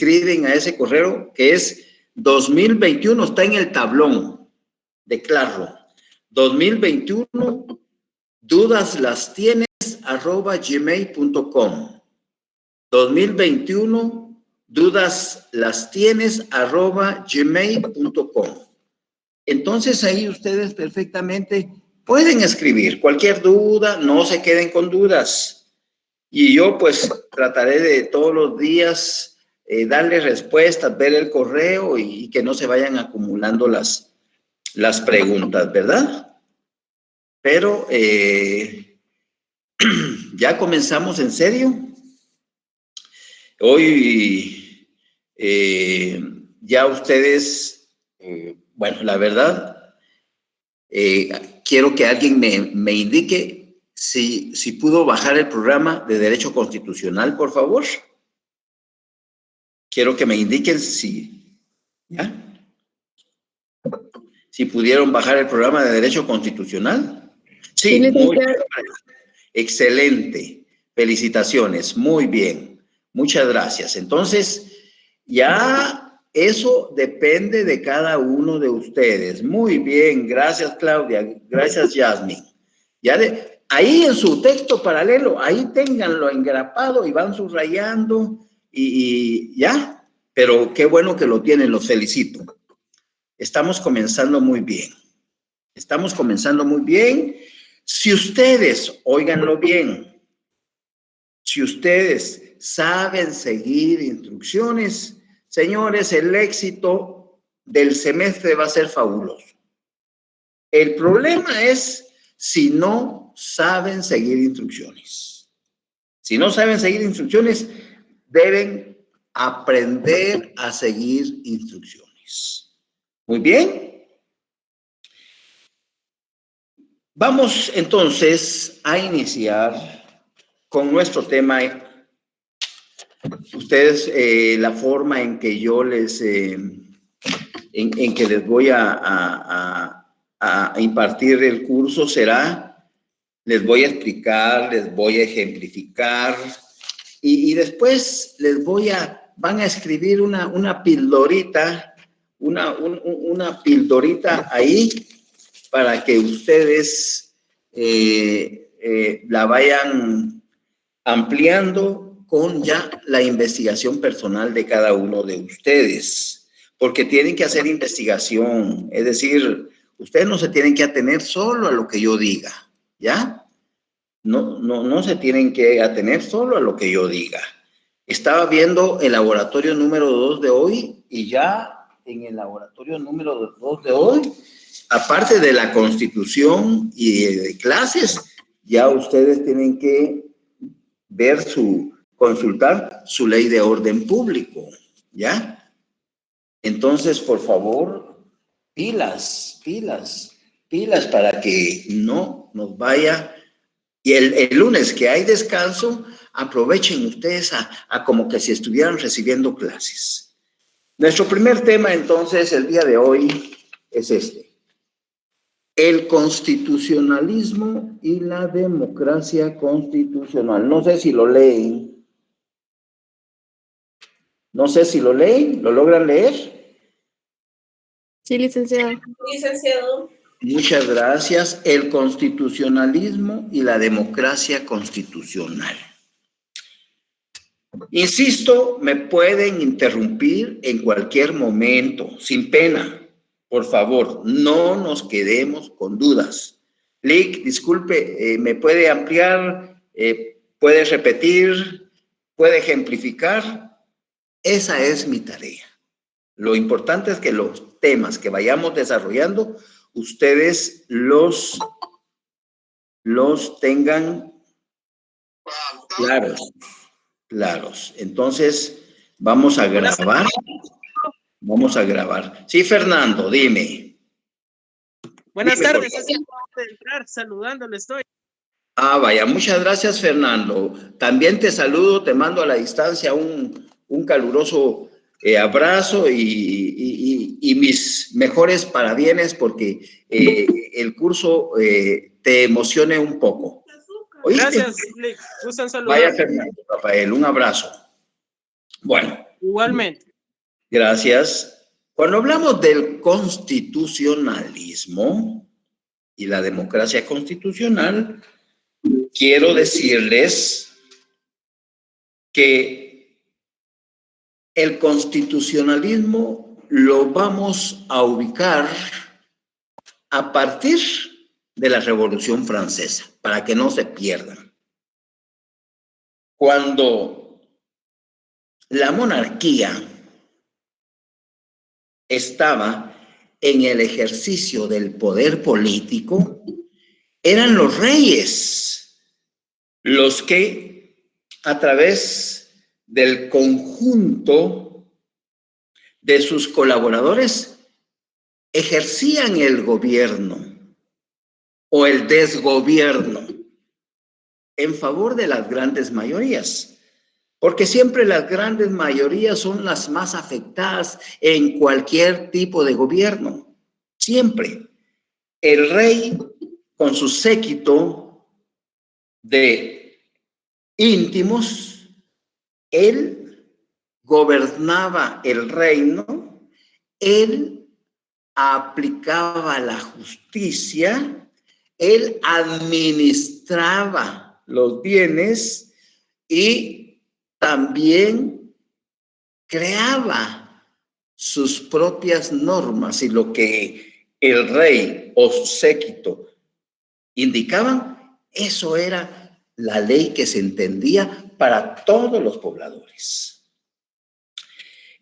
escriben a ese correo que es 2021, está en el tablón de Claro. 2021, dudaslastienes@gmail.com. 2021, dudaslastienes@gmail.com. Entonces ahí ustedes perfectamente pueden escribir cualquier duda, no se queden con dudas. Y yo pues trataré de todos los días darle respuestas, ver el correo y que no se vayan acumulando las preguntas, ¿verdad? Pero ya comenzamos en serio. Hoy ya ustedes, bueno, la verdad, quiero que alguien me indique si pudo bajar el programa de Derecho Constitucional, por favor. Quiero que me indiquen si, ¿ya? Si pudieron bajar el programa de Derecho Constitucional. Sí, muy bien. Excelente. Felicitaciones. Muy bien. Muchas gracias. Entonces, ya eso depende de cada uno de ustedes. Muy bien. Gracias, Claudia. Gracias, Yasmin. Ahí en su texto paralelo, ahí ténganlo engrapado y van subrayando y ya. Pero qué bueno que lo tienen, los felicito. Estamos comenzando muy bien. Estamos comenzando muy bien. Si ustedes, óiganlo bien, si ustedes saben seguir instrucciones, señores, el éxito del semestre va a ser fabuloso. El problema es si no saben seguir instrucciones. Si no saben seguir instrucciones, deben aprender a seguir instrucciones. Muy bien. Vamos entonces a iniciar con nuestro tema. Ustedes, la forma en que yo les, en que les voy a impartir el curso será, les voy a explicar, les voy a ejemplificar y después van a escribir una pildorita, una pildorita ahí para que ustedes la vayan ampliando con ya la investigación personal de cada uno de ustedes, porque tienen que hacer investigación, es decir, ustedes no se tienen que atener solo a lo que yo diga, ¿ya? No se tienen que atener solo a lo que yo diga. Estaba viendo el laboratorio número 2 de hoy y ya en el laboratorio número 2 de hoy, aparte de la Constitución y de clases, ya ustedes tienen que consultar su ley de orden público, ¿ya? Entonces, por favor, pilas para que no nos vaya. Y el lunes que hay descanso, aprovechen ustedes a como que si estuvieran recibiendo clases. Nuestro primer tema, entonces, el día de hoy es este. El constitucionalismo y la democracia constitucional. No sé si lo leen. No sé si lo leen. ¿Lo logran leer? Sí, licenciado. Licenciado. Muchas gracias. El constitucionalismo y la democracia constitucional. Insisto, me pueden interrumpir en cualquier momento, sin pena. Por favor, no nos quedemos con dudas. Lick, disculpe, ¿me puede ampliar? ¿Puede repetir? ¿Puede ejemplificar? Esa es mi tarea. Lo importante es que los temas que vayamos desarrollando, ustedes los tengan claros. Entonces, vamos a grabar. Sí, Fernando, dime. Buenas tardes, es tiempo de entrar, saludándole estoy. Vaya, muchas gracias, Fernando. También te saludo, te mando a la distancia un caluroso abrazo y mis mejores parabienes porque el curso te emocione un poco. ¿Oíste? Gracias, Lick. Gustan saludar. Vaya, Fernando, Rafael, un abrazo. Bueno, Igualmente. Gracias. Cuando hablamos del constitucionalismo y la democracia constitucional, quiero decirles que el constitucionalismo lo vamos a ubicar a partir de la Revolución Francesa, para que no se pierdan. Cuando la monarquía estaba en el ejercicio del poder político, eran los reyes los que, a través del conjunto de sus colaboradores, ejercían el gobierno o el desgobierno en favor de las grandes mayorías, porque siempre las grandes mayorías son las más afectadas en cualquier tipo de gobierno. Siempre. El rey, con su séquito de íntimos, él gobernaba el reino, él aplicaba la justicia, él administraba los bienes y también creaba sus propias normas, y lo que el rey o su séquito indicaban, eso era la ley que se entendía para todos los pobladores.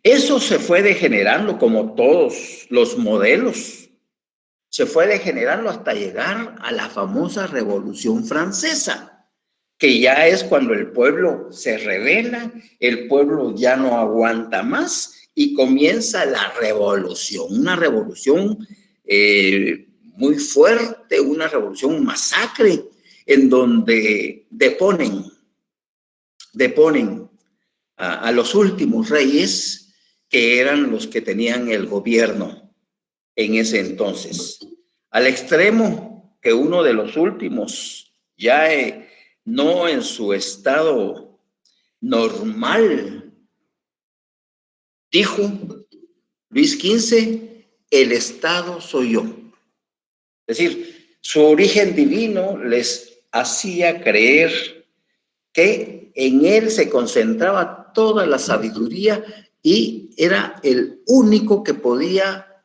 Eso se fue degenerando, como todos los modelos, se fue degenerando hasta llegar a la famosa Revolución Francesa, que ya es cuando el pueblo se rebela, el pueblo ya no aguanta más y comienza la revolución, una revolución muy fuerte, una revolución masacre, en donde deponen a los últimos reyes, que eran los que tenían el gobierno en ese entonces, al extremo que uno de los últimos, ya no en su estado normal, dijo Luis XV: el Estado soy yo. Es decir, su origen divino les hacía creer que en él se concentraba toda la sabiduría y era el único que podía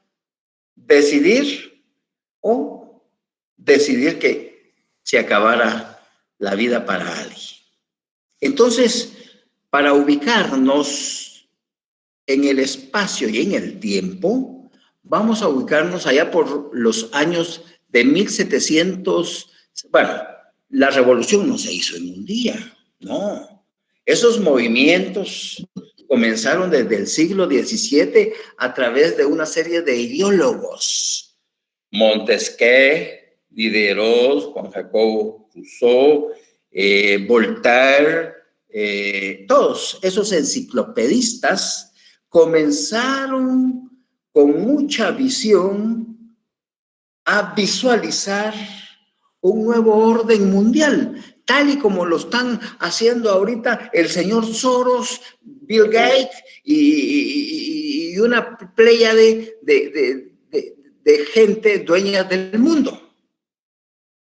decidir que se acabara la vida para alguien. Entonces, para ubicarnos en el espacio y en el tiempo, vamos a ubicarnos allá por los años de 1700. Bueno, la revolución no se hizo en un día, no. Esos movimientos comenzaron desde el siglo XVII a través de una serie de ideólogos: Montesquieu, Diderot, Juan Jacobo Rousseau, Voltaire, todos esos enciclopedistas comenzaron con mucha visión a visualizar un nuevo orden mundial, tal y como lo están haciendo ahorita el señor Soros, Bill Gates y una playa de gente dueña del mundo.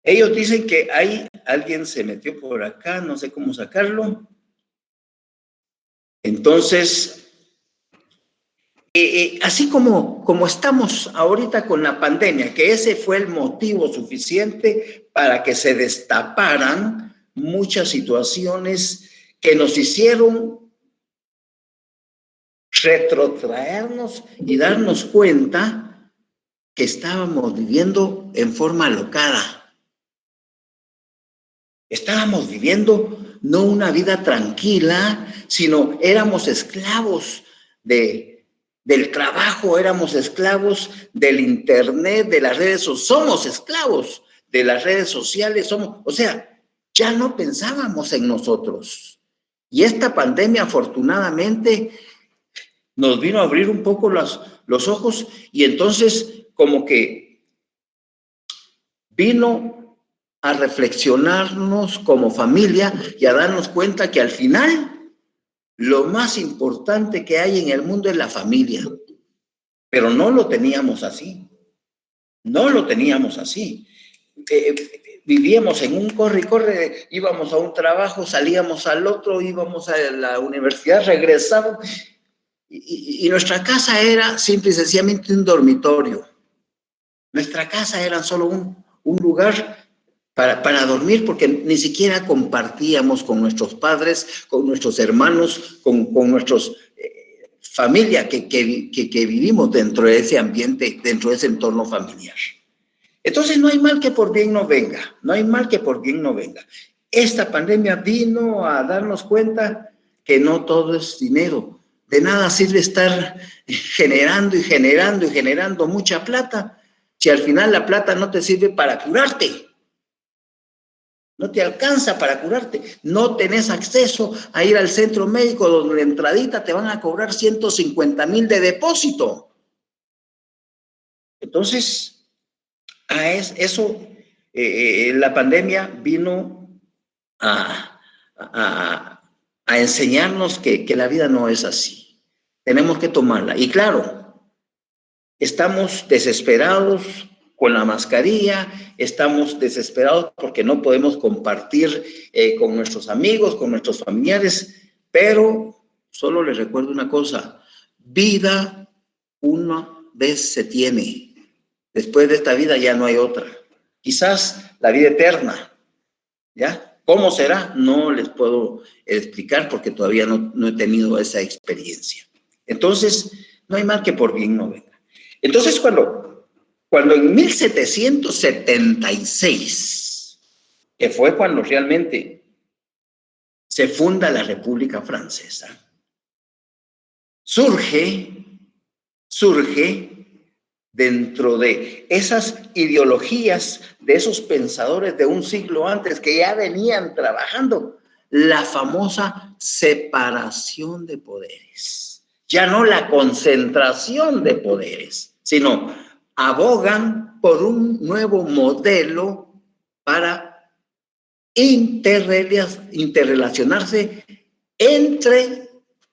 Ellos dicen que alguien se metió por acá, no sé cómo sacarlo. Entonces, así como estamos ahorita con la pandemia, que ese fue el motivo suficiente para que se destaparan muchas situaciones que nos hicieron retrotraernos y darnos cuenta que estábamos viviendo en forma alocada. Estábamos viviendo no una vida tranquila, sino éramos esclavos del trabajo, éramos esclavos del internet, de las redes sociales, somos esclavos de las redes sociales, o sea, ya no pensábamos en nosotros. Y esta pandemia, afortunadamente, nos vino a abrir un poco los ojos, y entonces como que vino a reflexionarnos como familia y a darnos cuenta que al final lo más importante que hay en el mundo es la familia, pero no lo teníamos así. No lo teníamos así. Vivíamos en un corre y corre, íbamos a un trabajo, salíamos al otro, íbamos a la universidad, regresábamos, y nuestra casa era simple y sencillamente un dormitorio. Nuestra casa era solo un lugar para dormir, porque ni siquiera compartíamos con nuestros padres, con nuestros hermanos, con nuestros familia que vivimos dentro de ese ambiente, dentro de ese entorno familiar. Entonces no hay mal que por bien no venga, no hay mal que por bien no venga. Esta pandemia vino a darnos cuenta que no todo es dinero. De nada sirve estar generando y generando y generando mucha plata si al final la plata no te sirve para curarte. No te alcanza para curarte. No tenés acceso a ir al centro médico donde de entradita te van a cobrar 150,000 de depósito. Entonces, la pandemia vino a enseñarnos que la vida no es así. Tenemos que tomarla. Y claro, estamos desesperados con la mascarilla, estamos desesperados porque no podemos compartir con nuestros amigos, con nuestros familiares, pero solo les recuerdo una cosa: vida una vez se tiene. Después de esta vida ya no hay otra. Quizás la vida eterna, ¿ya? ¿Cómo será? No les puedo explicar porque todavía no he tenido esa experiencia. Entonces, no hay mal que por bien no venga. Entonces, cuando en 1776, que fue cuando realmente se funda la República Francesa, surge dentro de esas ideologías, de esos pensadores de un siglo antes que ya venían trabajando, la famosa separación de poderes. Ya no la concentración de poderes, sino abogan por un nuevo modelo para interrelacionarse entre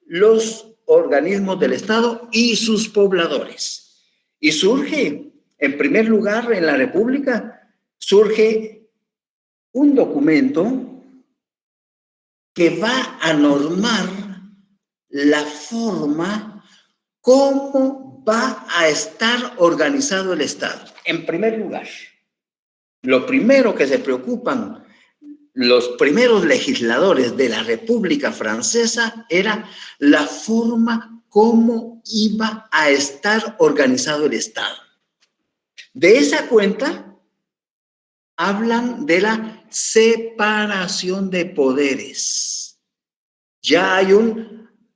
los organismos del Estado y sus pobladores. Y surge, en primer lugar, en la República, surge un documento que va a normar la forma cómo va a estar organizado el Estado. En primer lugar, lo primero que se preocupan los primeros legisladores de la República Francesa era la forma cómo iba a estar organizado el Estado. De esa cuenta hablan de la separación de poderes. Ya hay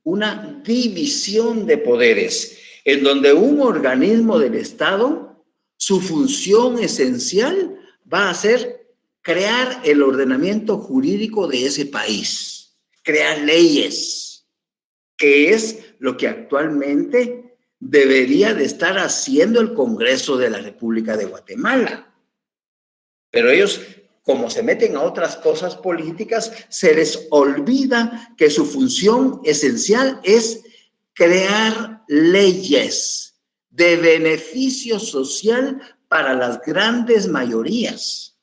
una división de poderes en donde un organismo del Estado, su función esencial va a ser crear el ordenamiento jurídico de ese país, crear leyes, que es lo que actualmente debería de estar haciendo el Congreso de la República de Guatemala. Pero ellos, como se meten a otras cosas políticas, se les olvida que su función esencial es crear leyes de beneficio social para las grandes mayorías.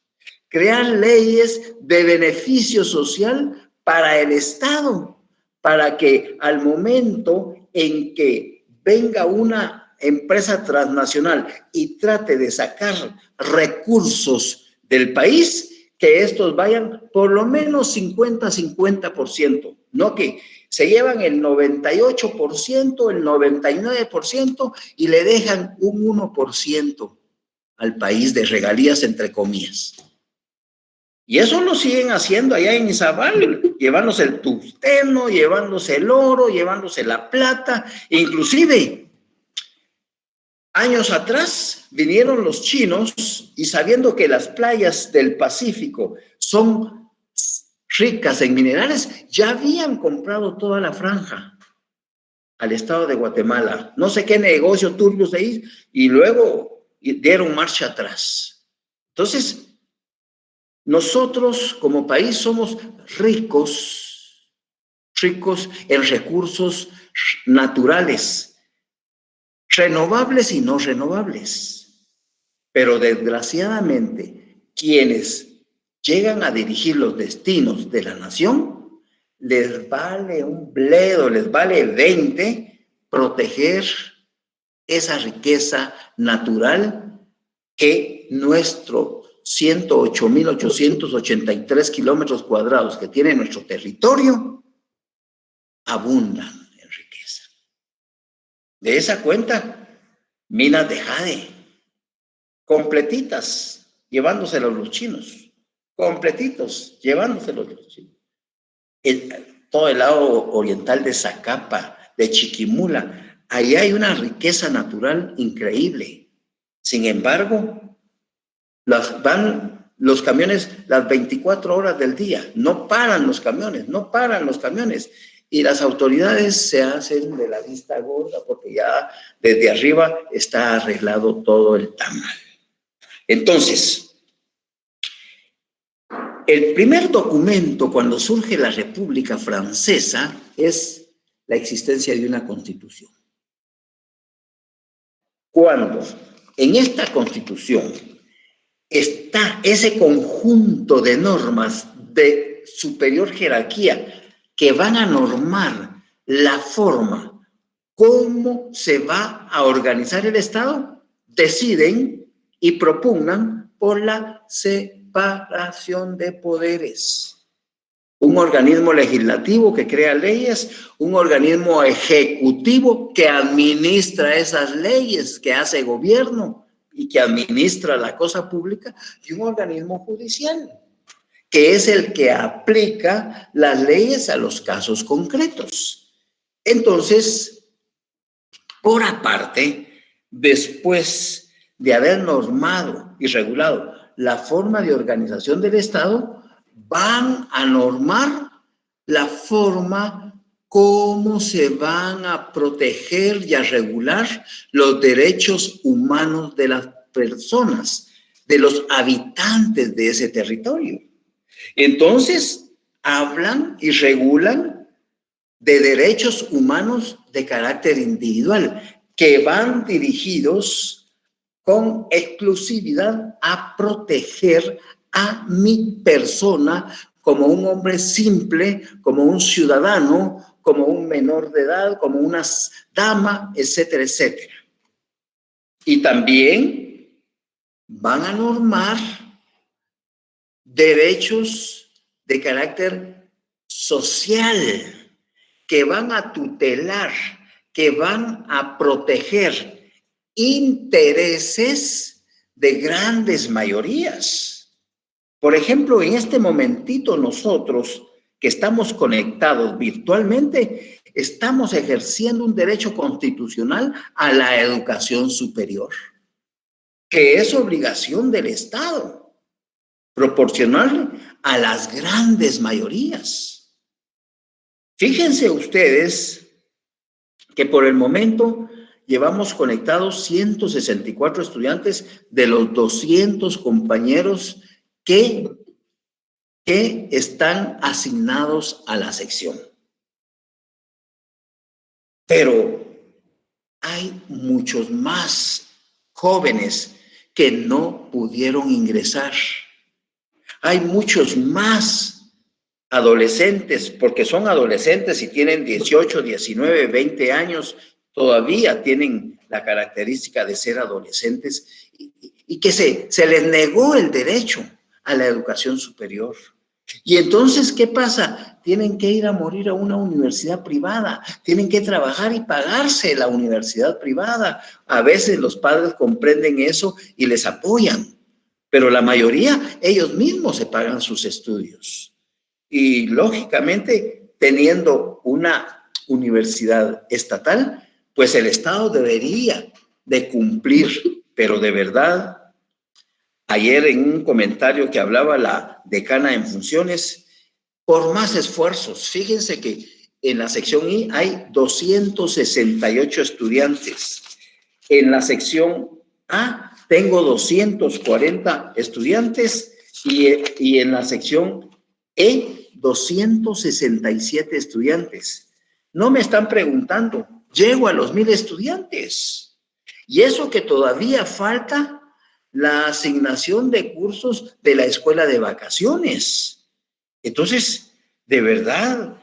Crear leyes de beneficio social para el Estado, para que al momento en que venga una empresa transnacional y trate de sacar recursos del país, que estos vayan por lo menos 50-50%, no que se llevan el 98%, el 99% y le dejan un 1% al país de regalías, entre comillas. Y eso lo siguen haciendo allá en Izabal, llevándose el tungsteno, llevándose el oro, llevándose la plata. Inclusive, años atrás vinieron los chinos y sabiendo que las playas del Pacífico son ricas en minerales, ya habían comprado toda la franja al estado de Guatemala. No sé qué negocio turbio se hizo y luego dieron marcha atrás. Entonces, nosotros como país somos ricos ricos en recursos naturales, renovables y no renovables. Pero desgraciadamente, quienes llegan a dirigir los destinos de la nación, les vale un bledo, les vale 20 proteger esa riqueza natural que nuestro 108.883 kilómetros cuadrados que tiene nuestro territorio abundan en riqueza. De esa cuenta, minas de jade, completitas, llevándoselos los chinos, completitos, llevándoselos los chinos. Todo el lado oriental de Zacapa, de Chiquimula, ahí hay una riqueza natural increíble. Sin embargo, van los camiones las 24 horas del día, no paran los camiones, y las autoridades se hacen de la vista gorda porque ya desde arriba está arreglado todo el tamal. Entonces, el primer documento cuando surge la República Francesa es la existencia de una constitución. Cuando en esta constitución está ese conjunto de normas de superior jerarquía que van a normar la forma cómo se va a organizar el Estado, deciden y propugnan por la separación de poderes. Un organismo legislativo que crea leyes, un organismo ejecutivo que administra esas leyes, que hace gobierno y que administra la cosa pública, y un organismo judicial, que es el que aplica las leyes a los casos concretos. Entonces, por aparte, después de haber normado y regulado la forma de organización del Estado, van a normar la forma cómo se van a proteger y a regular los derechos humanos de las personas, de los habitantes de ese territorio. Entonces, hablan y regulan de derechos humanos de carácter individual que van dirigidos con exclusividad a proteger a mi persona como un hombre simple, como un ciudadano, como un menor de edad, como una dama, etcétera, etcétera. Y también van a normar derechos de carácter social que van a tutelar, que van a proteger intereses de grandes mayorías. Por ejemplo, en este momentito nosotros que estamos conectados virtualmente, estamos ejerciendo un derecho constitucional a la educación superior, que es obligación del Estado, proporcionarle a las grandes mayorías. Fíjense ustedes que por el momento llevamos conectados 164 estudiantes de los 200 compañeros que están asignados a la sección. Pero hay muchos más jóvenes que no pudieron ingresar. Hay muchos más adolescentes, porque son adolescentes y tienen 18, 19, 20 años, todavía tienen la característica de ser adolescentes y que se les negó el derecho a la educación superior. Y entonces, ¿qué pasa? Tienen que ir a morir a una universidad privada, tienen que trabajar y pagarse la universidad privada. A veces los padres comprenden eso y les apoyan, pero la mayoría, ellos mismos se pagan sus estudios. Y lógicamente, teniendo una universidad estatal, pues el Estado debería de cumplir, pero de verdad. Ayer en un comentario que hablaba la decana en funciones, por más esfuerzos, fíjense que en la sección I hay 268 estudiantes. En la sección A tengo 240 estudiantes y en la sección E 267 estudiantes. No me están preguntando, llego a los 1,000 estudiantes. Y eso que todavía falta la asignación de cursos de la escuela de vacaciones. Entonces, de verdad,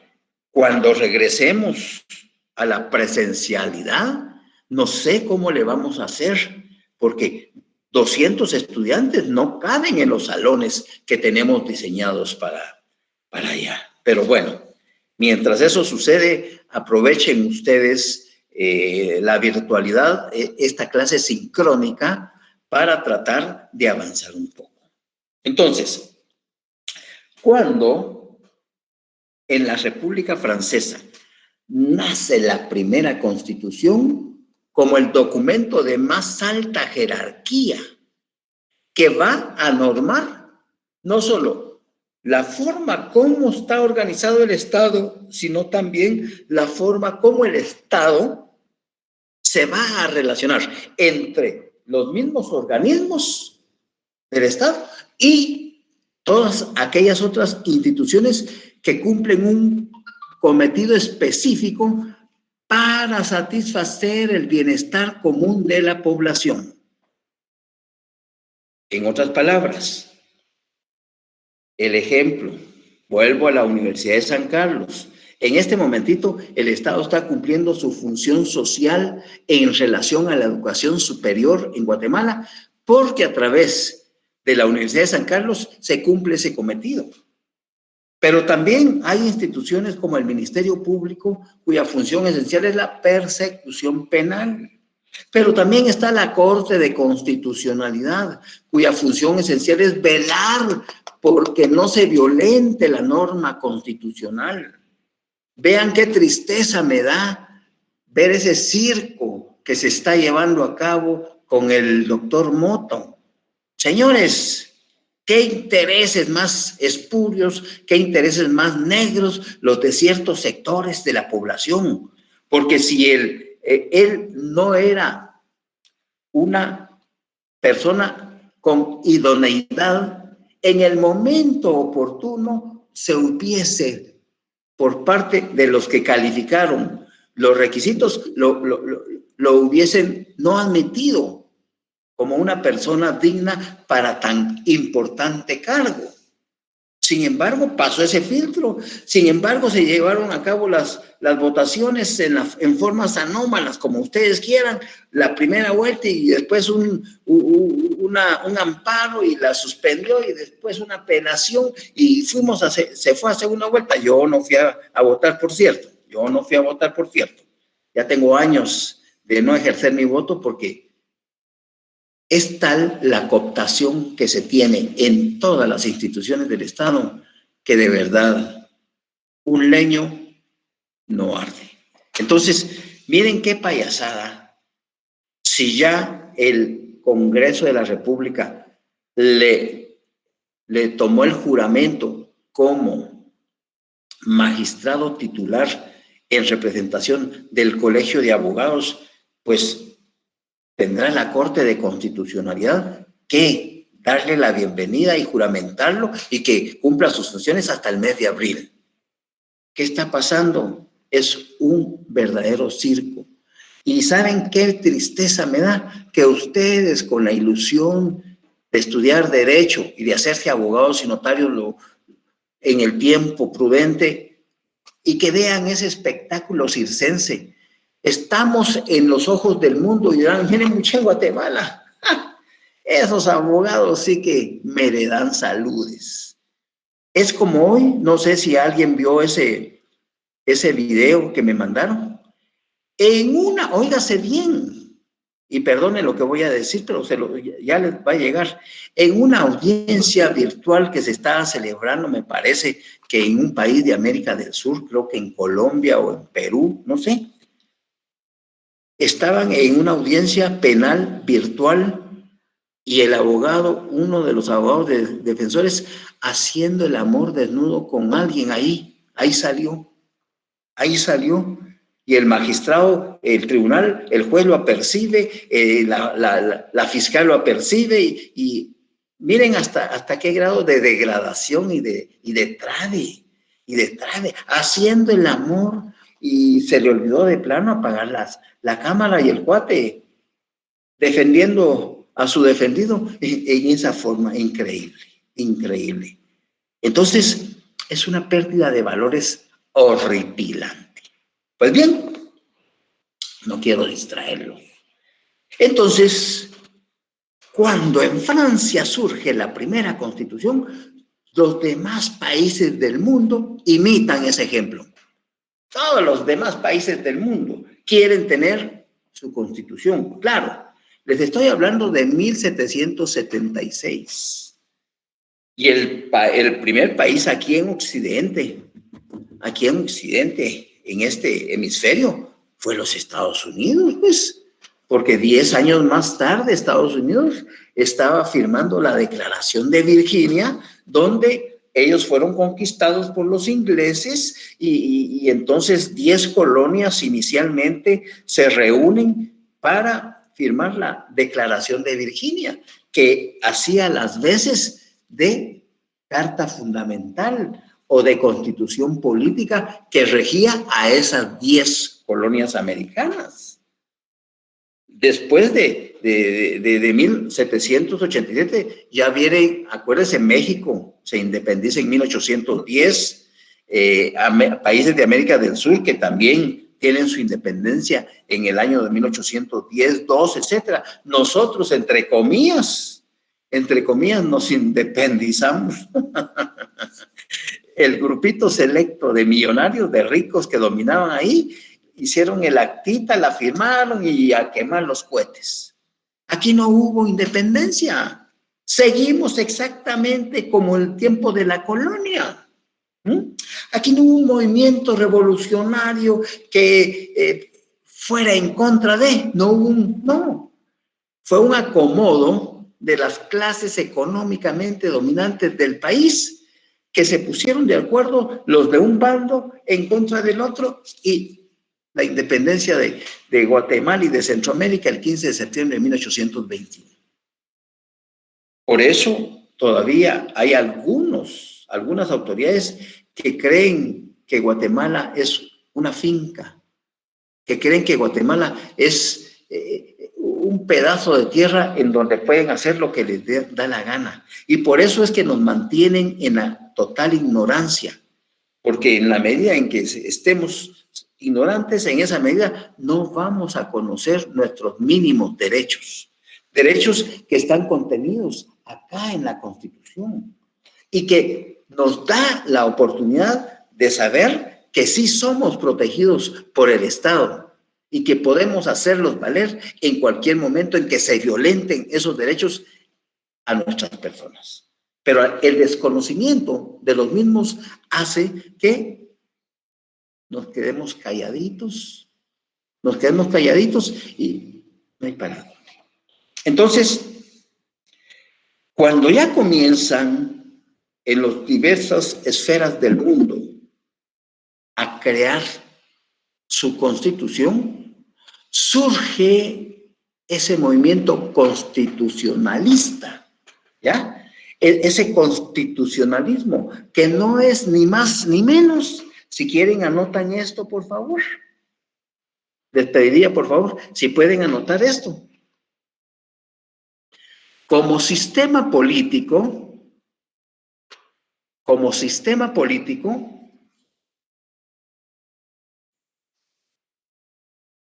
cuando regresemos a la presencialidad, no sé cómo le vamos a hacer, porque 200 estudiantes no caben en los salones que tenemos diseñados para allá. Pero bueno, mientras eso sucede, aprovechen ustedes la virtualidad, esta clase sincrónica, para tratar de avanzar un poco. Entonces, cuando en la República Francesa nace la primera Constitución como el documento de más alta jerarquía que va a normar no solo la forma como está organizado el Estado, sino también la forma como el Estado se va a relacionar entre los mismos organismos del Estado y todas aquellas otras instituciones que cumplen un cometido específico para satisfacer el bienestar común de la población. En otras palabras, el ejemplo, vuelvo a la Universidad de San Carlos. En este momentito, el Estado está cumpliendo su función social en relación a la educación superior en Guatemala, porque a través de la Universidad de San Carlos se cumple ese cometido. Pero también hay instituciones como el Ministerio Público, cuya función esencial es la persecución penal. Pero también está la Corte de Constitucionalidad, cuya función esencial es velar porque no se violente la norma constitucional. Vean qué tristeza me da ver ese circo que se está llevando a cabo con el doctor Motto. Señores, qué intereses más espurios, qué intereses más negros los de ciertos sectores de la población. Porque si él no era una persona con idoneidad, en el momento oportuno se hubiese, por parte de los que calificaron los requisitos, lo hubiesen no admitido como una persona digna para tan importante cargo. Sin embargo, pasó ese filtro. Sin embargo, se llevaron a cabo las votaciones en formas anómalas, como ustedes quieran, la primera vuelta y después un amparo y la suspendió y después una apelación y se fue a segunda vuelta. Yo no fui a votar, por cierto. Ya tengo años de no ejercer mi voto porque es tal la cooptación que se tiene en todas las instituciones del Estado que de verdad un leño no arde. Entonces, miren qué payasada. Si ya el Congreso de la República le tomó el juramento como magistrado titular en representación del Colegio de Abogados, pues tendrá la Corte de Constitucionalidad que darle la bienvenida y juramentarlo y que cumpla sus funciones hasta el mes de abril. ¿Qué está pasando? Es un verdadero circo. Y ¿saben qué tristeza me da? Que ustedes, con la ilusión de estudiar Derecho y de hacerse abogados y notarios en el tiempo prudente, y que vean ese espectáculo circense. Estamos en los ojos del mundo y dirán, miren mucho en Guatemala. Esos abogados sí que me le dan saludes. Es como hoy, no sé si alguien vio ese video que me mandaron. Óigase bien, y perdone lo que voy a decir, pero ya les va a llegar. En una audiencia virtual que se estaba celebrando, me parece que en un país de América del Sur, creo que en Colombia o en Perú, no sé, estaban en una audiencia penal virtual y el abogado, uno de los abogados defensores, haciendo el amor desnudo con alguien ahí salió. Y el magistrado, el tribunal, el juez lo apercibe, la fiscal lo apercibe y miren hasta qué grado de degradación y de trade. y detrás de, haciendo el amor, y se le olvidó de plano apagar la cámara, y el cuate defendiendo a su defendido en esa forma increíble, increíble. Entonces, es una pérdida de valores horripilante. Pues bien, no quiero distraerlo. Entonces, cuando en Francia surge la primera constitución, los demás países del mundo imitan ese ejemplo. Todos los demás países del mundo quieren tener su constitución. Claro, les estoy hablando de 1776. Y el primer país aquí en Occidente, en este hemisferio, fue los Estados Unidos, pues, porque 10 años más tarde Estados Unidos estaba firmando la Declaración de Virginia, donde ellos fueron conquistados por los ingleses y entonces 10 colonias inicialmente se reúnen para firmar la Declaración de Virginia, que hacía las veces de carta fundamental o de constitución política que regía a esas 10 colonias americanas. Después de 1787, ya viene, acuérdense, México se independiza en 1810, países de América del Sur que también tienen su independencia en el año de 1810, 12, etcétera. Nosotros, entre comillas, nos independizamos. El grupito selecto de millonarios, de ricos que dominaban ahí, hicieron el actita, la firmaron y a quemar los cohetes. Aquí no hubo independencia. Seguimos exactamente como el tiempo de la colonia. Aquí no hubo un movimiento revolucionario que fuera en contra de, no. Fue un acomodo de las clases económicamente dominantes del país que se pusieron de acuerdo, los de un bando en contra del otro, y la independencia de Guatemala y de Centroamérica el 15 de septiembre de 1821. Por eso todavía hay algunas autoridades que creen que Guatemala es una finca, que creen que Guatemala es un pedazo de tierra en donde pueden hacer lo que les da la gana. Y por eso es que nos mantienen en la total ignorancia, porque en la medida en que estemos ignorantes, en esa medida no vamos a conocer nuestros mínimos derechos que están contenidos acá en la Constitución y que nos da la oportunidad de saber que sí somos protegidos por el Estado y que podemos hacerlos valer en cualquier momento en que se violenten esos derechos a nuestras personas. Pero el desconocimiento de los mismos hace que nos quedemos calladitos y no hay para dónde. Entonces, cuando ya comienzan en las diversas esferas del mundo a crear su constitución, surge ese movimiento constitucionalista, ¿ya? Ese constitucionalismo que no es ni más ni menos. Si quieren, anotan esto, por favor. Les pediría, por favor, si pueden anotar esto. Como sistema político,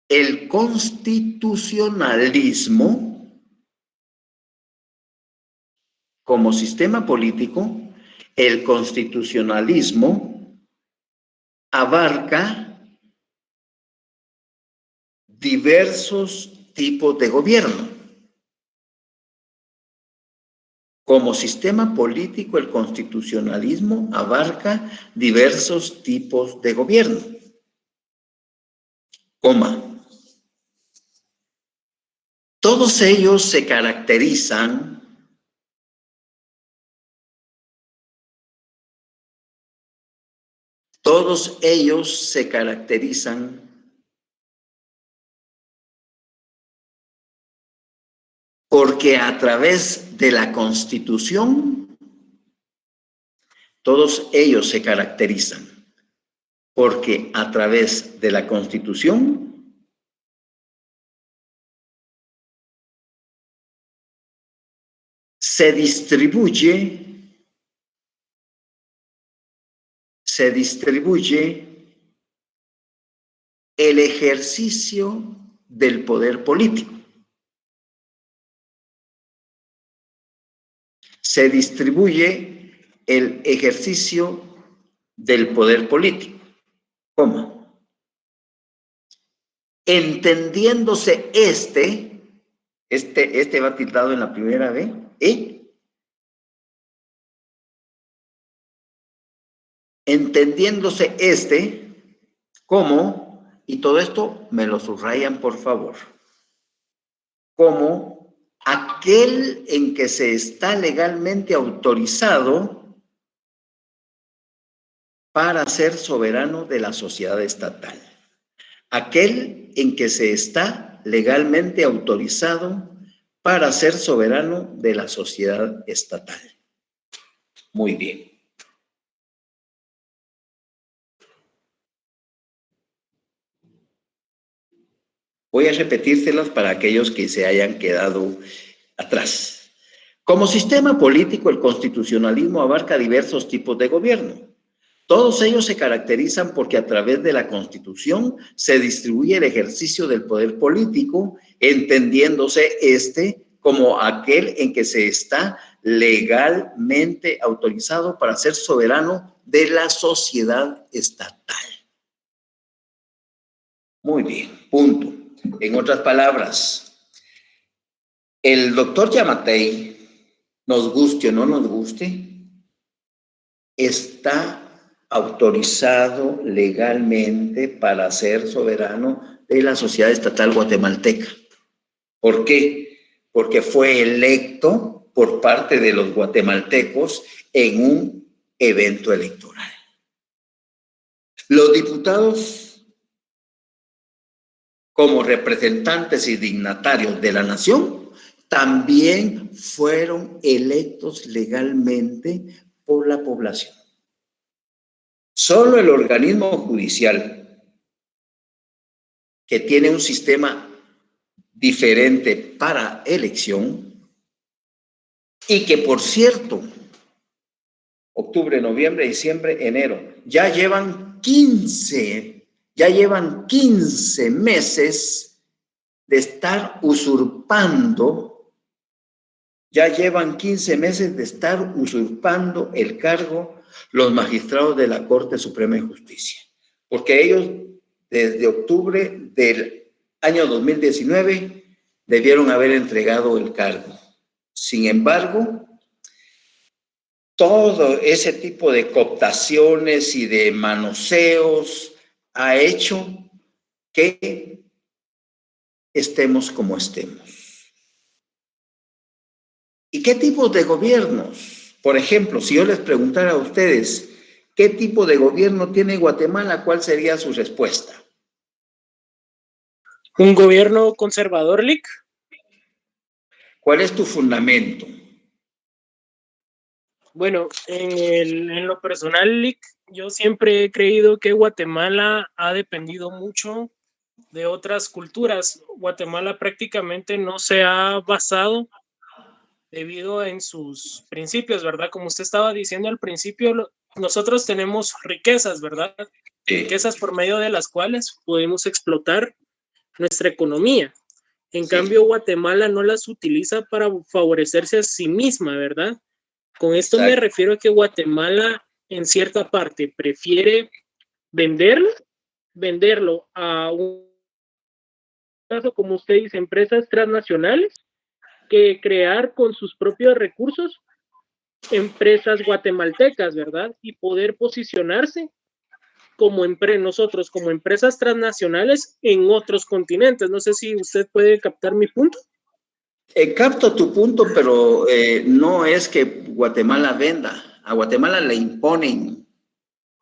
el constitucionalismo, como sistema político, el constitucionalismo abarca diversos tipos de gobierno. Como sistema político, el constitucionalismo abarca diversos tipos de gobierno. Todos ellos se caracterizan porque a través de la Constitución, todos ellos se caracterizan porque a través de la Constitución se distribuye el ejercicio del poder político. Se distribuye el ejercicio del poder político. ¿Cómo? Entendiéndose este va tildado en la primera B, entendiéndose como, y todo esto me lo subrayan por favor, como aquel en que se está legalmente autorizado para ser soberano de la sociedad estatal. Aquel en que se está legalmente autorizado para ser soberano de la sociedad estatal. Muy bien. Voy a repetírselas para aquellos que se hayan quedado atrás. Como sistema político, el constitucionalismo abarca diversos tipos de gobierno. Todos ellos se caracterizan porque a través de la Constitución se distribuye el ejercicio del poder político, entendiéndose como aquel en que se está legalmente autorizado para ser soberano de la sociedad estatal. Muy bien, punto. En otras palabras, el doctor Giammattei, nos guste o no nos guste, está autorizado legalmente para ser soberano de la sociedad estatal guatemalteca. ¿Por qué? Porque fue electo por parte de los guatemaltecos en un evento electoral. Los diputados, como representantes y dignatarios de la nación, también fueron electos legalmente por la población. Solo el organismo judicial, que tiene un sistema diferente para elección, y que, por cierto, octubre, noviembre, diciembre, enero, ya llevan 15 meses de estar usurpando, el cargo los magistrados de la Corte Suprema de Justicia, porque ellos desde octubre del año 2019 debieron haber entregado el cargo. Sin embargo, todo ese tipo de cooptaciones y de manoseos ha hecho que estemos como estemos. ¿Y qué tipos de gobiernos? Por ejemplo, si yo les preguntara a ustedes, ¿qué tipo de gobierno tiene Guatemala? ¿Cuál sería su respuesta? ¿Un gobierno conservador, Lic? ¿Cuál es tu fundamento? Bueno, en lo personal, Lic, yo siempre he creído que Guatemala ha dependido mucho de otras culturas. Guatemala prácticamente no se ha basado debido en sus principios, ¿verdad? Como usted estaba diciendo al principio, nosotros tenemos riquezas, ¿verdad? Sí. Riquezas por medio de las cuales podemos explotar nuestra economía. En cambio, Guatemala no las utiliza para favorecerse a sí misma, ¿verdad? Con esto me refiero a que Guatemala, en cierta parte, prefiere venderlo a un caso, como usted dice, empresas transnacionales, que crear con sus propios recursos empresas guatemaltecas, ¿verdad? Y poder posicionarse como nosotros, como empresas transnacionales en otros continentes. No sé si usted puede captar mi punto. Capto tu punto, pero no es que Guatemala venda. A Guatemala le imponen,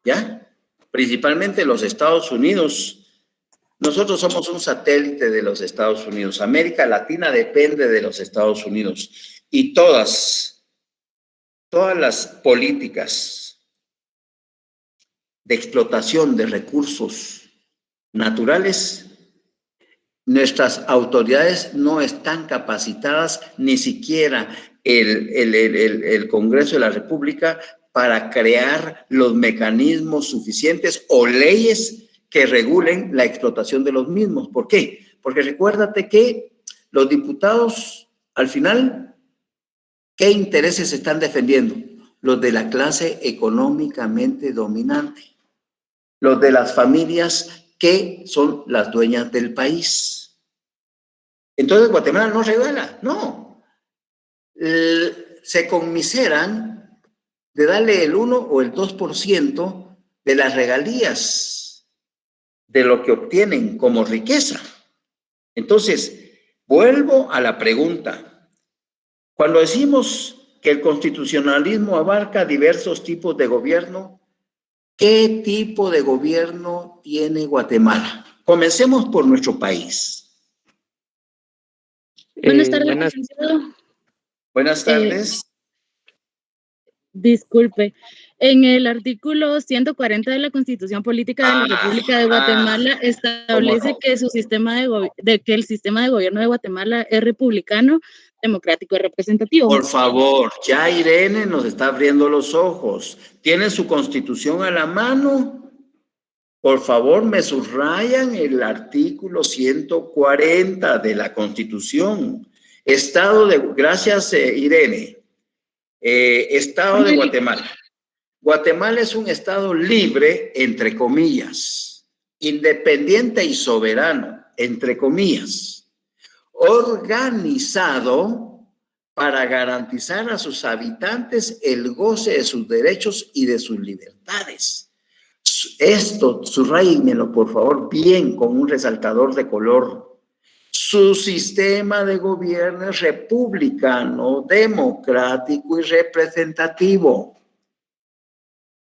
¿ya? Principalmente los Estados Unidos. Nosotros somos un satélite de los Estados Unidos. América Latina depende de los Estados Unidos. Y todas las políticas de explotación de recursos naturales, nuestras autoridades no están capacitadas, ni siquiera el Congreso de la República, para crear los mecanismos suficientes o leyes que regulen la explotación de los mismos. ¿Por qué? Porque recuérdate que los diputados, al final, ¿qué intereses están defendiendo? Los de la clase económicamente dominante, los de las familias que son las dueñas del país. Entonces Guatemala no regala, no. Se conmiseran de darle el 1 o el 2% de las regalías de lo que obtienen como riqueza. Entonces, vuelvo a la pregunta. Cuando decimos que el constitucionalismo abarca diversos tipos de gobierno, ¿qué tipo de gobierno tiene Guatemala? Comencemos por nuestro país. Buenas tardes, licenciado. Buenas tardes. Disculpe, en el artículo 140 de la Constitución Política de la República de Guatemala establece que el sistema de gobierno de Guatemala es republicano, democrático y representativo. Por favor, ya Irene nos está abriendo los ojos. ¿Tiene su Constitución a la mano? Por favor, me subrayan el artículo 140 de la Constitución. Gracias, Irene. Estado de Guatemala. Guatemala es un estado libre, entre comillas, independiente y soberano, entre comillas, organizado para garantizar a sus habitantes el goce de sus derechos y de sus libertades. Esto, subraímelo por favor bien con un resaltador de color. Su sistema de gobierno es republicano, democrático y representativo.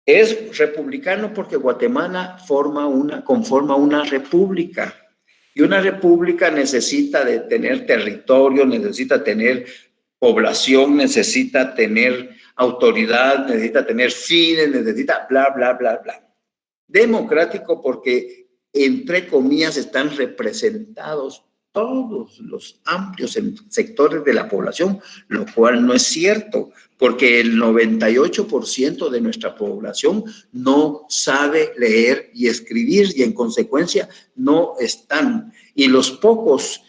Es republicano porque Guatemala conforma una república. Y una república necesita de tener territorio, necesita tener población, necesita tener autoridad, necesita tener fines, necesita bla, bla, bla, bla. Democrático porque, entre comillas, están representados todos los amplios sectores de la población, lo cual no es cierto, porque el 98% de nuestra población no sabe leer y escribir y en consecuencia no están. Y los pocos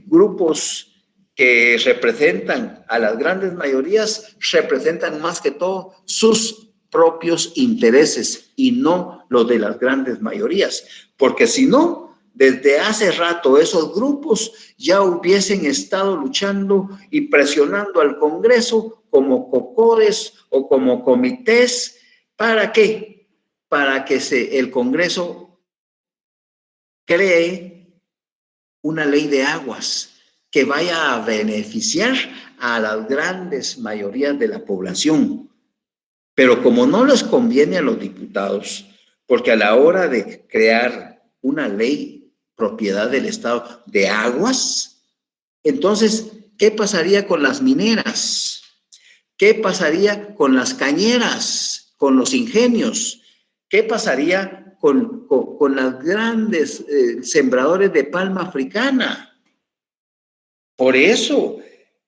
grupos que representan a las grandes mayorías representan más que todo sus propios intereses y no los de las grandes mayorías, porque si no, desde hace rato esos grupos ya hubiesen estado luchando y presionando al Congreso como COCODES o como comités. ¿Para qué? Para que el Congreso cree una ley de aguas que vaya a beneficiar a las grandes mayorías de la población. Pero como no les conviene a los diputados, porque a la hora de crear una ley propiedad del Estado de aguas, entonces, ¿qué pasaría con las mineras? ¿Qué pasaría con las cañeras, con los ingenios? ¿Qué pasaría con las grandes sembradores de palma africana? Por eso,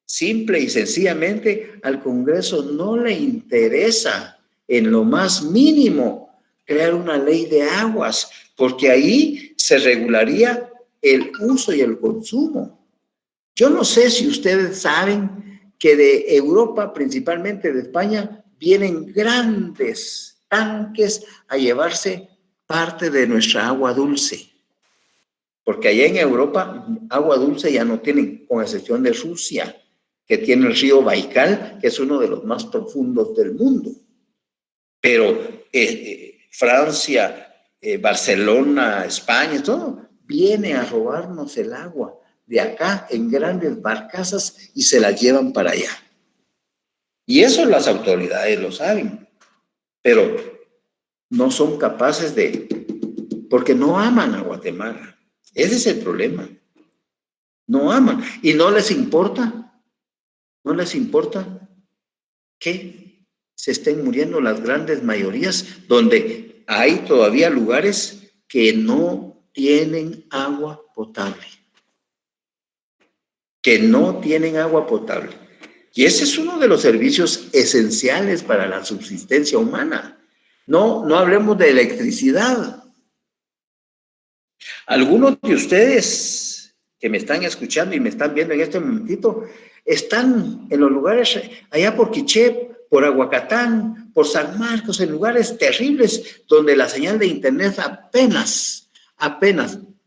simple y sencillamente, al Congreso no le interesa en lo más mínimo crear una ley de aguas, porque ahí se regularía el uso y el consumo. Yo no sé si ustedes saben que de Europa, principalmente de España, vienen grandes tanques a llevarse parte de nuestra agua dulce. Porque allá en Europa, agua dulce ya no tienen, con excepción de Rusia, que tiene el río Baikal, que es uno de los más profundos del mundo. Pero Francia, Barcelona, España, todo, viene a robarnos el agua de acá en grandes barcazas y se la llevan para allá. Y eso las autoridades lo saben, pero no son capaces porque no aman a Guatemala. Ese es el problema. No aman y no les importa que se estén muriendo las grandes mayorías, donde hay todavía lugares que no tienen agua potable. Que no tienen agua potable. Y ese es uno de los servicios esenciales para la subsistencia humana. No hablemos de electricidad. Algunos de ustedes que me están escuchando y me están viendo en este momentito, están en los lugares allá por Quiché, por Aguacatán, por San Marcos, en lugares terribles donde la señal de internet apenas.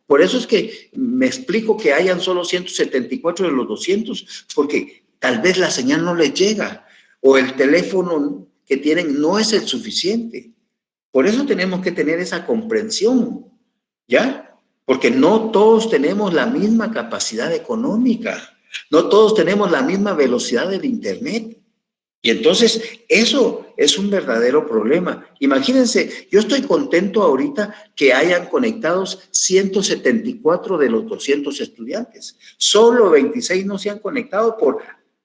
Por eso es que me explico que hayan solo 174 de los 200, porque tal vez la señal no les llega o el teléfono que tienen no es el suficiente. Por eso tenemos que tener esa comprensión, ¿ya? Porque no todos tenemos la misma capacidad económica, no todos tenemos la misma velocidad del internet. Y entonces eso es un verdadero problema. Imagínense, yo estoy contento ahorita que hayan conectados 174 de los 200 estudiantes. Solo 26 no se han conectado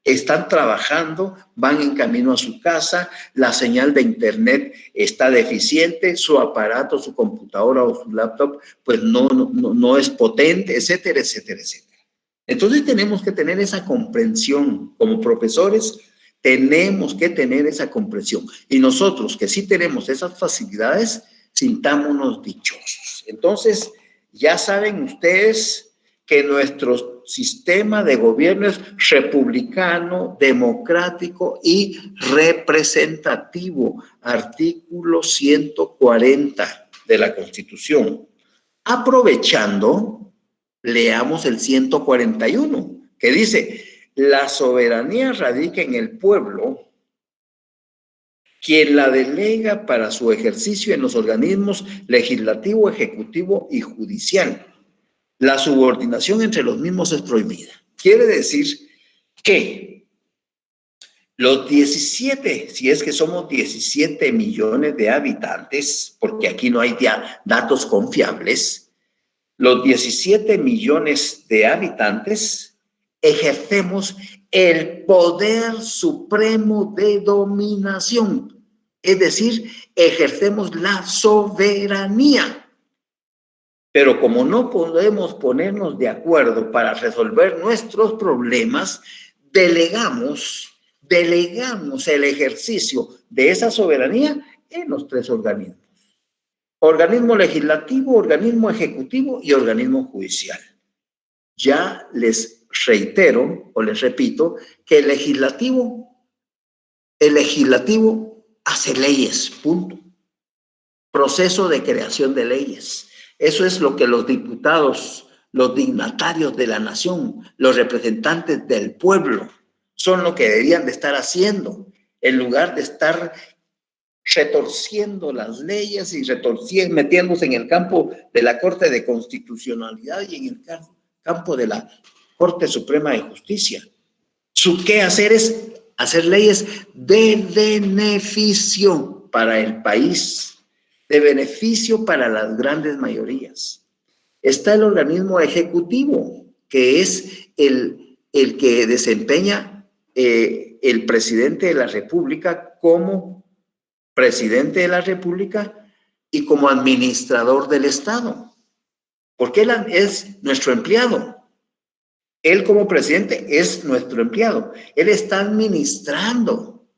están trabajando, van en camino a su casa, la señal de internet está deficiente, su aparato, su computadora o su laptop pues no es potente, etcétera, etcétera, etcétera. Entonces tenemos que tener esa comprensión como profesores. Tenemos que tener esa comprensión. Y nosotros que sí tenemos esas facilidades, sintámonos dichosos. Entonces, ya saben ustedes que nuestro sistema de gobierno es republicano, democrático y representativo. Artículo 140 de la Constitución. Aprovechando, leamos el 141, que dice: la soberanía radica en el pueblo, quien la delega para su ejercicio en los organismos legislativo, ejecutivo y judicial. La subordinación entre los mismos es prohibida. Quiere decir que los 17, si es que somos 17 millones de habitantes, porque aquí no hay datos confiables, los 17 millones de habitantes ejercemos el poder supremo de dominación, es decir, ejercemos la soberanía. Pero como no podemos ponernos de acuerdo para resolver nuestros problemas, delegamos el ejercicio de esa soberanía en los 3 organismos: organismo legislativo, organismo ejecutivo y organismo judicial. Ya les reitero o les repito que el legislativo hace leyes, punto. Proceso de creación de leyes. Eso es lo que los diputados, los dignatarios de la nación, los representantes del pueblo, son lo que deberían de estar haciendo, en lugar de estar retorciendo las leyes y metiéndose en el campo de la Corte de Constitucionalidad y en el campo de la Corte Suprema de Justicia. Su quehacer es hacer leyes de beneficio para el país, de beneficio para las grandes mayorías. Está el organismo ejecutivo, que es el que desempeña el presidente de la República como presidente de la República y como administrador del Estado, porque él es nuestro empleado. Él como presidente es nuestro empleado. Él está administrando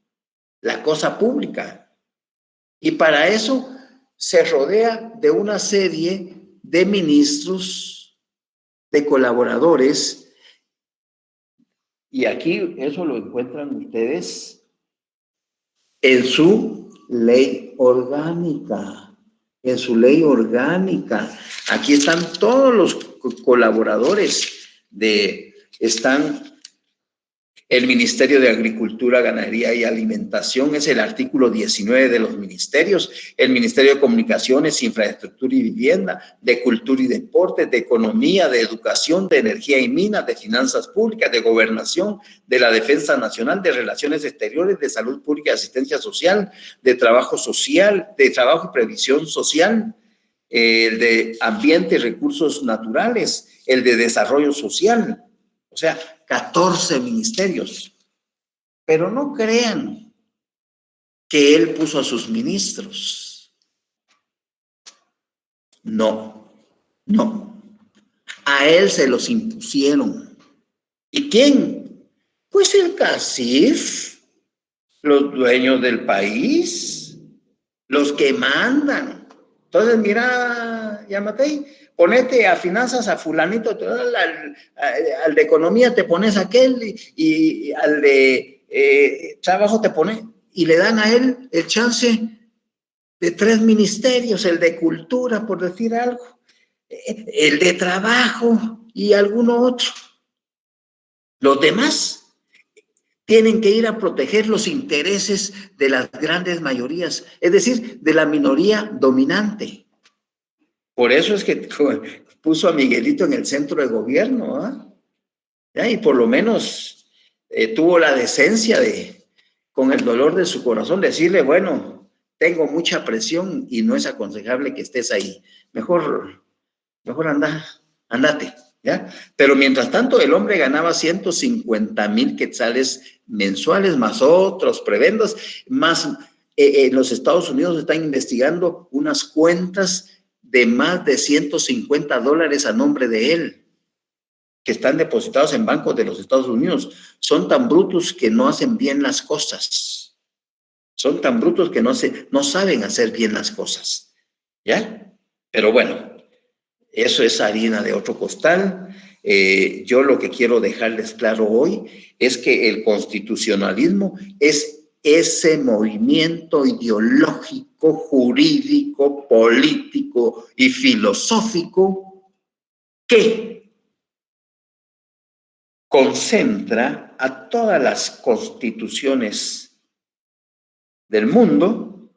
la cosa pública. Y para eso se rodea de una serie de ministros, de colaboradores. Y aquí eso lo encuentran ustedes en su ley orgánica. En su ley orgánica. Aquí están todos los colaboradores. Están el Ministerio de Agricultura, Ganadería y Alimentación, es el artículo 19 de los ministerios, el Ministerio de Comunicaciones, Infraestructura y Vivienda, de Cultura y Deportes, de Economía, de Educación, de Energía y Minas, de Finanzas Públicas, de Gobernación, de la Defensa Nacional, de Relaciones Exteriores, de Salud Pública y Asistencia Social, de Trabajo Social, de Trabajo y Previsión Social, el de Ambiente y Recursos Naturales, el de Desarrollo Social, o sea, 14 ministerios. Pero no crean que él puso a sus ministros. No, no. A él se los impusieron. ¿Y quién? Pues el CACIF, los dueños del país, los que mandan. Entonces, mira, Yamatei, ponete a finanzas a fulanito, al de economía te pones aquel y al de trabajo te pones, y le dan a él el chance de 3 ministerios, el de cultura, por decir algo, el de trabajo y alguno otro. Los demás tienen que ir a proteger los intereses de las grandes mayorías, es decir, de la minoría dominante. Por eso es que puso a Miguelito en el centro de gobierno, ¿eh? Y por lo menos tuvo la decencia de, con el dolor de su corazón, decirle, bueno, tengo mucha presión y no es aconsejable que estés ahí. Mejor andate, ¿ya? Pero mientras tanto, el hombre ganaba 150,000 quetzales mensuales, más otros prebendas, más en los Estados Unidos están investigando unas cuentas de más de $150 a nombre de él, que están depositados en bancos de los Estados Unidos. Son tan brutos que no hacen bien las cosas. Son tan brutos que no saben hacer bien las cosas, ¿ya? Pero bueno, eso es harina de otro costal. Yo lo que quiero dejarles claro hoy es que el constitucionalismo es ese movimiento ideológico, jurídico, político y filosófico que concentra a todas las constituciones del mundo,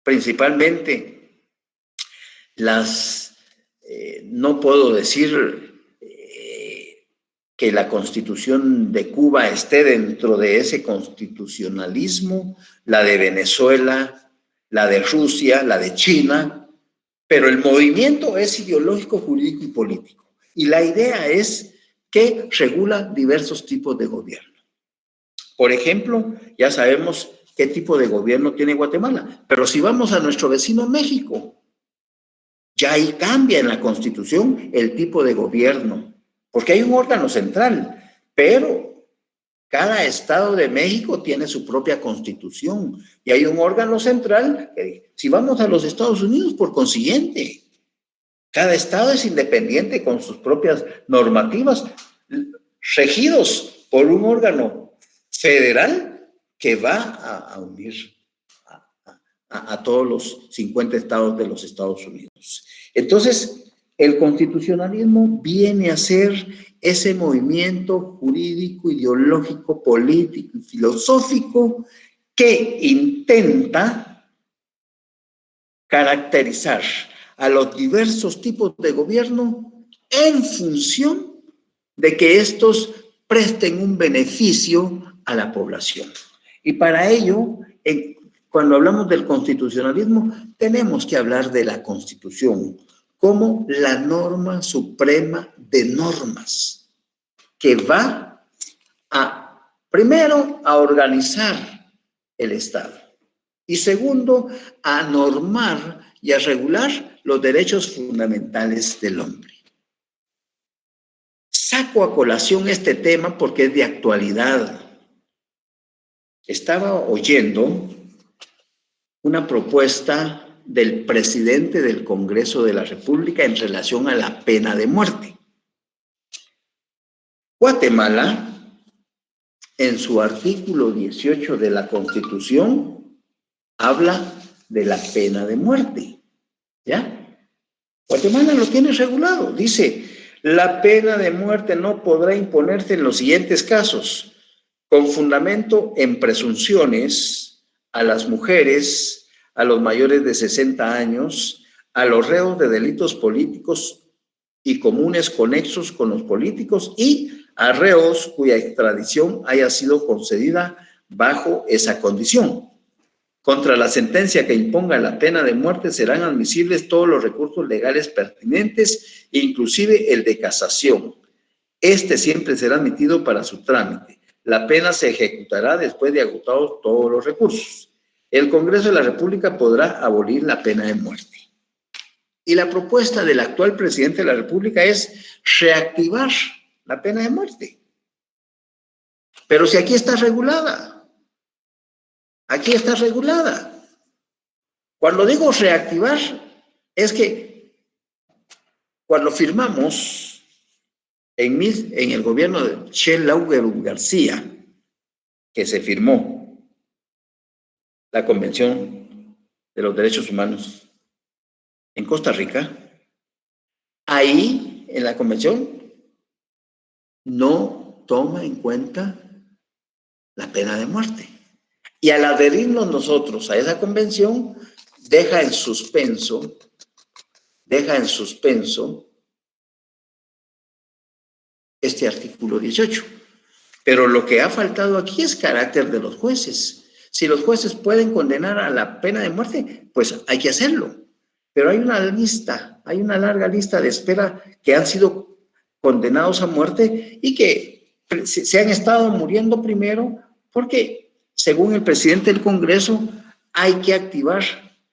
principalmente no puedo decir que la Constitución de Cuba esté dentro de ese constitucionalismo, la de Venezuela, la de Rusia, la de China, pero el movimiento es ideológico, jurídico y político. Y la idea es que regula diversos tipos de gobierno. Por ejemplo, ya sabemos qué tipo de gobierno tiene Guatemala, pero si vamos a nuestro vecino México, ya ahí cambia en la Constitución el tipo de gobierno, porque hay un órgano central, pero cada estado de México tiene su propia Constitución y hay un órgano central. Si vamos a los Estados Unidos, por consiguiente, cada estado es independiente con sus propias normativas, regidos por un órgano federal que va a unir a todos los 50 estados de los Estados Unidos. Entonces, el constitucionalismo viene a ser ese movimiento jurídico, ideológico, político y filosófico que intenta caracterizar a los diversos tipos de gobierno en función de que estos presten un beneficio a la población. Y para ello, cuando hablamos del constitucionalismo, tenemos que hablar de la Constitución como la norma suprema de normas que va primero, a organizar el Estado y segundo, a normar y a regular los derechos fundamentales del hombre. Saco a colación este tema porque es de actualidad. Estaba oyendo una propuesta del presidente del Congreso de la República en relación a la pena de muerte. Guatemala, en su artículo 18 de la Constitución, habla de la pena de muerte, ¿ya? Guatemala lo tiene regulado. Dice, la pena de muerte no podrá imponerse en los siguientes casos, con fundamento en presunciones a las mujeres, a los mayores de 60 años, a los reos de delitos políticos y comunes conexos con los políticos y a reos cuya extradición haya sido concedida bajo esa condición. Contra la sentencia que imponga la pena de muerte serán admisibles todos los recursos legales pertinentes, inclusive el de casación. Este siempre será admitido para su trámite. La pena se ejecutará después de agotados todos los recursos. El Congreso de la República podrá abolir la pena de muerte. Y la propuesta del actual presidente de la República es reactivar la pena de muerte. Pero si aquí está regulada, aquí está regulada. Cuando digo reactivar, es que cuando firmamos en el gobierno de Che Laugeru García, que se firmó la Convención de los Derechos Humanos en Costa Rica, ahí en la Convención no toma en cuenta la pena de muerte. Y al adherirnos nosotros a esa convención, deja en suspenso este artículo 18. Pero lo que ha faltado aquí es carácter de los jueces. Si los jueces pueden condenar a la pena de muerte, pues hay que hacerlo. Pero hay una larga lista de espera que han sido condenados a muerte y que se han estado muriendo primero porque, según el presidente del Congreso, hay que activar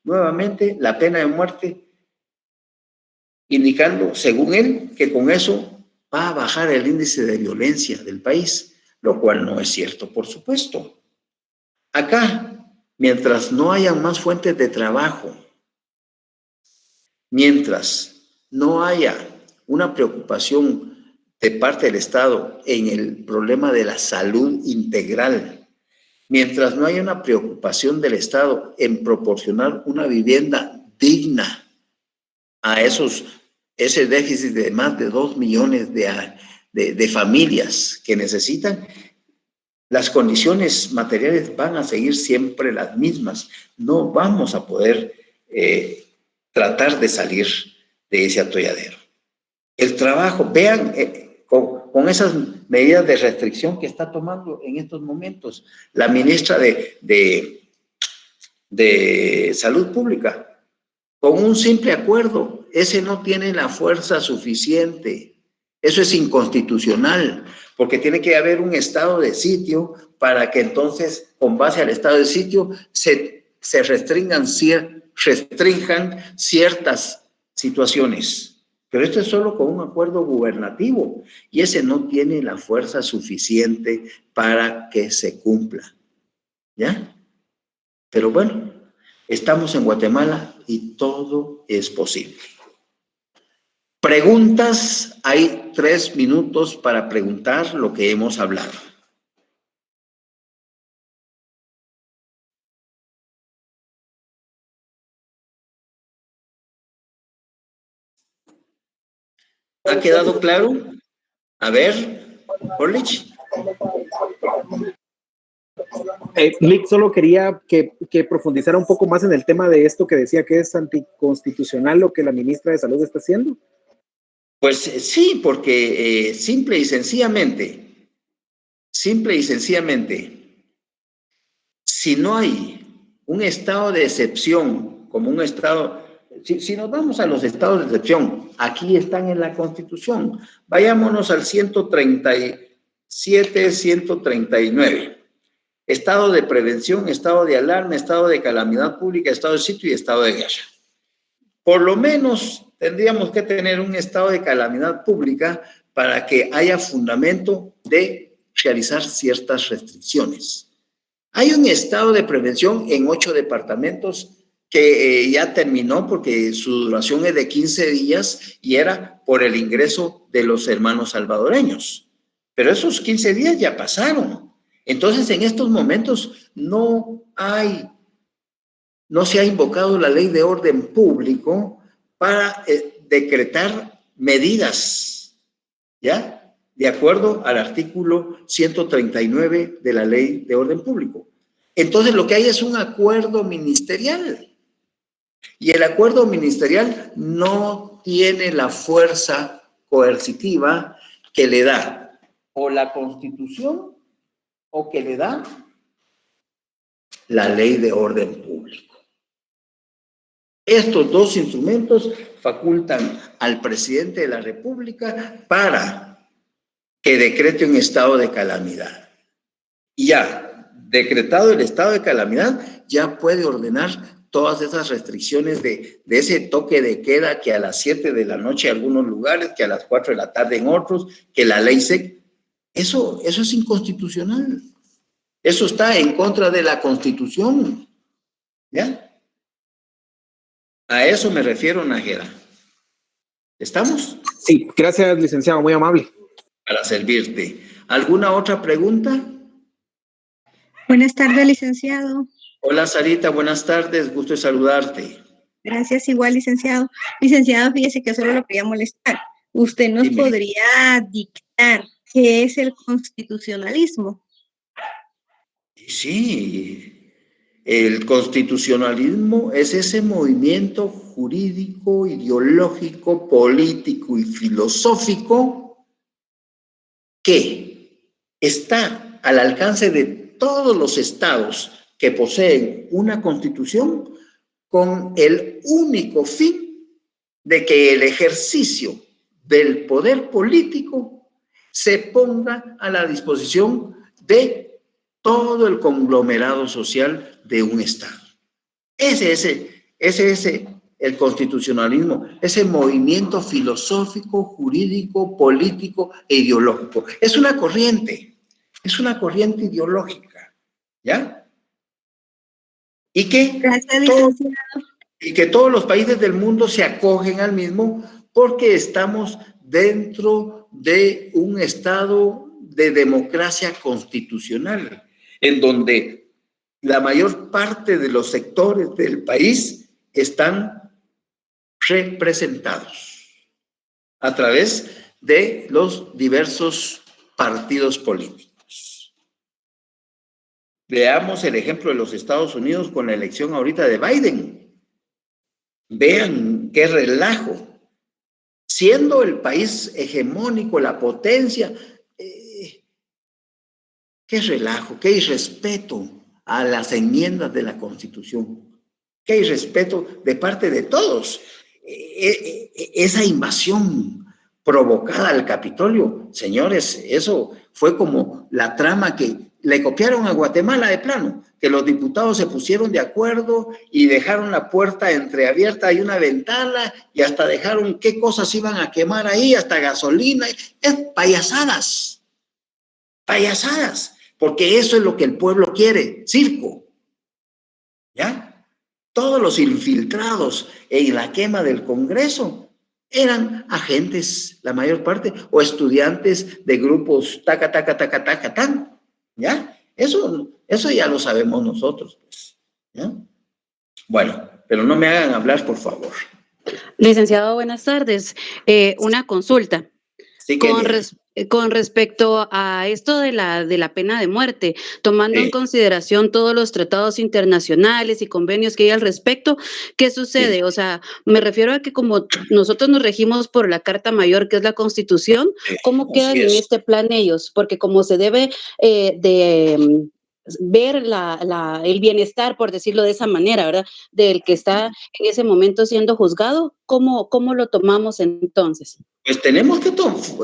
nuevamente la pena de muerte, indicando, según él, que con eso va a bajar el índice de violencia del país, lo cual no es cierto, por supuesto. Acá, mientras no haya más fuentes de trabajo, mientras no haya una preocupación de parte del Estado en el problema de la salud integral, mientras no haya una preocupación del Estado en proporcionar una vivienda digna a ese déficit de más de 2 millones de familias que necesitan, las condiciones materiales van a seguir siempre las mismas. No vamos a poder tratar de salir de ese atolladero. El trabajo, vean, con esas medidas de restricción que está tomando en estos momentos la ministra de Salud Pública, con un simple acuerdo, ese no tiene la fuerza suficiente. Eso es inconstitucional, porque tiene que haber un estado de sitio para que entonces, con base al estado de sitio, se restrinjan ciertas situaciones. Pero esto es solo con un acuerdo gubernativo y ese no tiene la fuerza suficiente para que se cumpla. ¿Ya? Pero bueno, estamos en Guatemala y todo es posible. Preguntas, hay 3 minutos para preguntar lo que hemos hablado. ¿Ha quedado claro? A ver, Orlich. Lick, solo quería que profundizara un poco más en el tema de esto que decía que es anticonstitucional lo que la ministra de Salud está haciendo. Pues sí, porque simple y sencillamente, si no hay un estado de excepción, como un estado, si nos vamos a los estados de excepción, aquí están en la Constitución, vayámonos al 137, 139. Estado de prevención, estado de alarma, estado de calamidad pública, estado de sitio y estado de guerra. Por lo menos tendríamos que tener un estado de calamidad pública para que haya fundamento de realizar ciertas restricciones. Hay un estado de prevención en 8 departamentos que ya terminó porque su duración es de 15 días y era por el ingreso de los hermanos salvadoreños. Pero esos 15 días ya pasaron. Entonces, en estos momentos no se ha invocado la ley de orden público para decretar medidas, ¿ya? De acuerdo al artículo 139 de la ley de orden público. Entonces, lo que hay es un acuerdo ministerial. Y el acuerdo ministerial no tiene la fuerza coercitiva que le da o la Constitución o que le da la ley de orden público. Estos 2 instrumentos facultan al presidente de la República para que decrete un estado de calamidad. Y ya, decretado el estado de calamidad, ya puede ordenar todas esas restricciones de ese toque de queda que a las 7 de la noche en algunos lugares, que a las 4 de la tarde en otros, que la ley SEC, eso es inconstitucional. Eso está en contra de la Constitución. ¿Ya? A eso me refiero, Nájera. ¿Estamos? Sí, gracias, licenciado, muy amable. Para servirte. ¿Alguna otra pregunta? Buenas tardes, licenciado. Hola, Sarita, buenas tardes, gusto de saludarte. Gracias, igual, licenciado. Licenciado, fíjese que solo lo quería molestar. ¿Usted nos podría dictar qué es el constitucionalismo? Sí, el constitucionalismo es ese movimiento jurídico, ideológico, político y filosófico que está al alcance de todos los estados que poseen una constitución con el único fin de que el ejercicio del poder político se ponga a la disposición de todo el conglomerado social de un estado. Ese es el constitucionalismo, ese movimiento filosófico, jurídico, político e ideológico. Es una corriente ideológica, ¿ya? Y que todos los países del mundo se acogen al mismo porque estamos dentro de un estado de democracia constitucional, en donde la mayor parte de los sectores del país están representados a través de los diversos partidos políticos. Veamos el ejemplo de los Estados Unidos con la elección ahorita de Biden. Vean qué relajo. Siendo el país hegemónico, la potencia, qué relajo, qué irrespeto a las enmiendas de la Constitución, qué irrespeto de parte de todos. Esa invasión provocada al Capitolio, señores, eso fue como la trama que le copiaron a Guatemala de plano, que los diputados se pusieron de acuerdo y dejaron la puerta entreabierta y una ventana y hasta dejaron qué cosas iban a quemar ahí, hasta gasolina. Es payasadas, porque eso es lo que el pueblo quiere, circo, ¿ya? Todos los infiltrados en la quema del Congreso eran agentes, la mayor parte, o estudiantes de grupos tan, ¿ya? Eso ya lo sabemos nosotros, pues, ¿ya? Bueno, pero no me hagan hablar, por favor. Licenciado, buenas tardes. Una consulta. Sí, con respecto a esto de la pena de muerte, tomando en consideración todos los tratados internacionales y convenios que hay al respecto, ¿qué sucede? Sí. O sea, me refiero a que como nosotros nos regimos por la Carta Mayor, que es la Constitución, ¿cómo quedan en este plan ellos? Porque como se debe ver el bienestar, por decirlo de esa manera, ¿verdad? Del que está en ese momento siendo juzgado, ¿cómo lo tomamos entonces? Pues tenemos que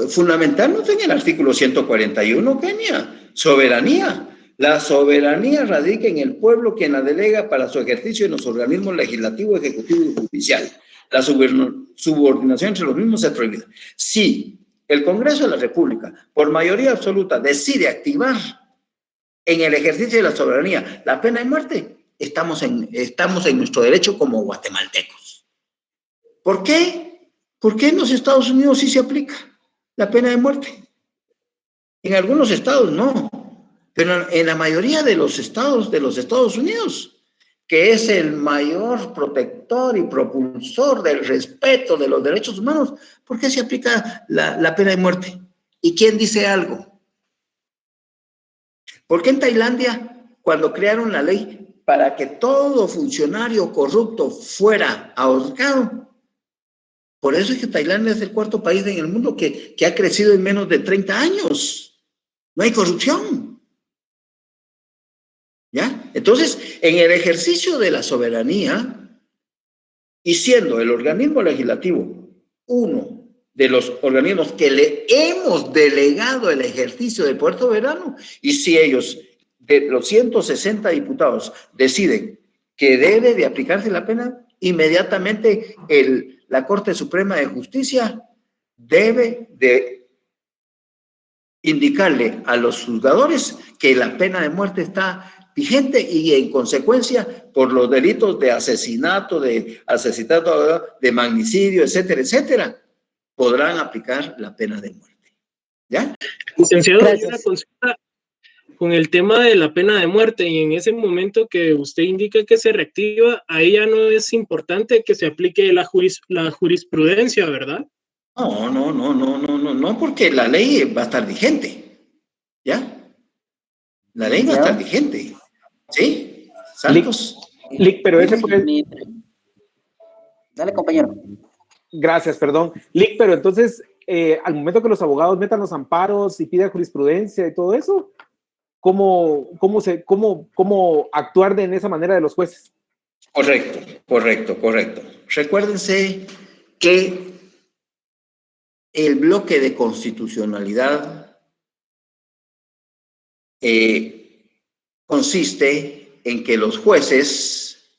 fundamentarnos en el artículo 141, Kenia, soberanía. La soberanía radica en el pueblo, quien la delega para su ejercicio en los organismos legislativo, ejecutivo y judicial. La subordinación entre los mismos es prohibida. Si el Congreso de la República, por mayoría absoluta, decide activar en el ejercicio de la soberanía la pena de muerte, estamos en nuestro derecho como guatemaltecos. ¿Por qué? ¿Por qué en los Estados Unidos sí se aplica la pena de muerte? En algunos estados no, pero en la mayoría de los estados Unidos, que es el mayor protector y propulsor del respeto de los derechos humanos, ¿por qué se aplica la pena de muerte? ¿Y quién dice algo? ¿Por qué en Tailandia, cuando crearon la ley para que todo funcionario corrupto fuera ahorcado? Por eso es que Tailandia es el cuarto país en el mundo que ha crecido en menos de 30 años. No hay corrupción. ¿Ya? Entonces, en el ejercicio de la soberanía, y siendo el organismo legislativo uno de los organismos que le hemos delegado el ejercicio del poder soberano, y si ellos, de los 160 diputados, deciden que debe de aplicarse la pena, inmediatamente la Corte Suprema de Justicia debe de indicarle a los juzgadores que la pena de muerte está vigente y en consecuencia por los delitos de asesinato, de magnicidio, etcétera, etcétera, podrán aplicar la pena de muerte. ¿Ya? Licenciado, hay una consulta con el tema de la pena de muerte, y en ese momento que usted indica que se reactiva, ahí ya no es importante que se aplique la jurisprudencia, ¿verdad? No, porque la ley va a estar vigente. ¿Ya? La ley va a estar vigente. ¿Sí? Santos. Lick, pero ese puede... Dale, compañero. Gracias, perdón. Lick, pero entonces, al momento que los abogados metan los amparos y pidan jurisprudencia y todo eso, ¿cómo actuar en esa manera de los jueces? Correcto. Recuérdense que el bloque de constitucionalidad consiste en que los jueces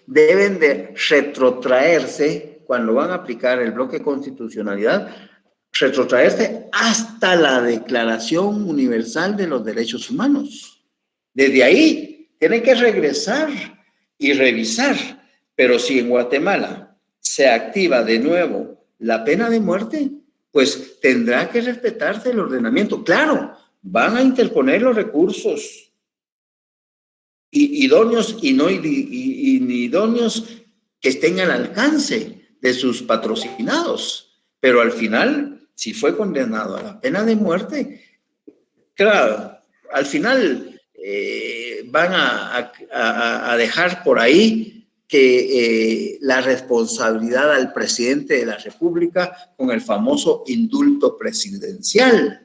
deben de retrotraerse cuando van a aplicar el bloque de constitucionalidad, retrotraerse hasta la Declaración Universal de los Derechos Humanos. Desde ahí tienen que regresar y revisar, pero si en Guatemala se activa de nuevo la pena de muerte, pues tendrá que respetarse el ordenamiento. Claro, van a interponer los recursos idóneos y no idóneos que estén al alcance de sus patrocinados, pero al final, si fue condenado a la pena de muerte, claro, al final van a dejar por ahí que la responsabilidad al presidente de la República con el famoso indulto presidencial.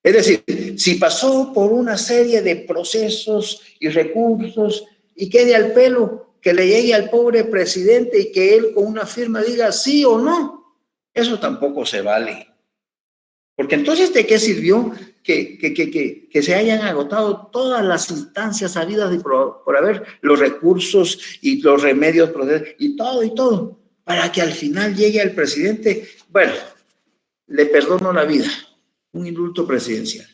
Es decir, si pasó por una serie de procesos y recursos y quede al pelo, que le llegue al pobre presidente y que él con una firma diga sí o no, eso tampoco se vale. Porque entonces, ¿de qué sirvió que se hayan agotado todas las instancias habidas y por haber los recursos y los remedios y todo, para que al final llegue al presidente? Bueno, le perdono la vida, un indulto presidencial.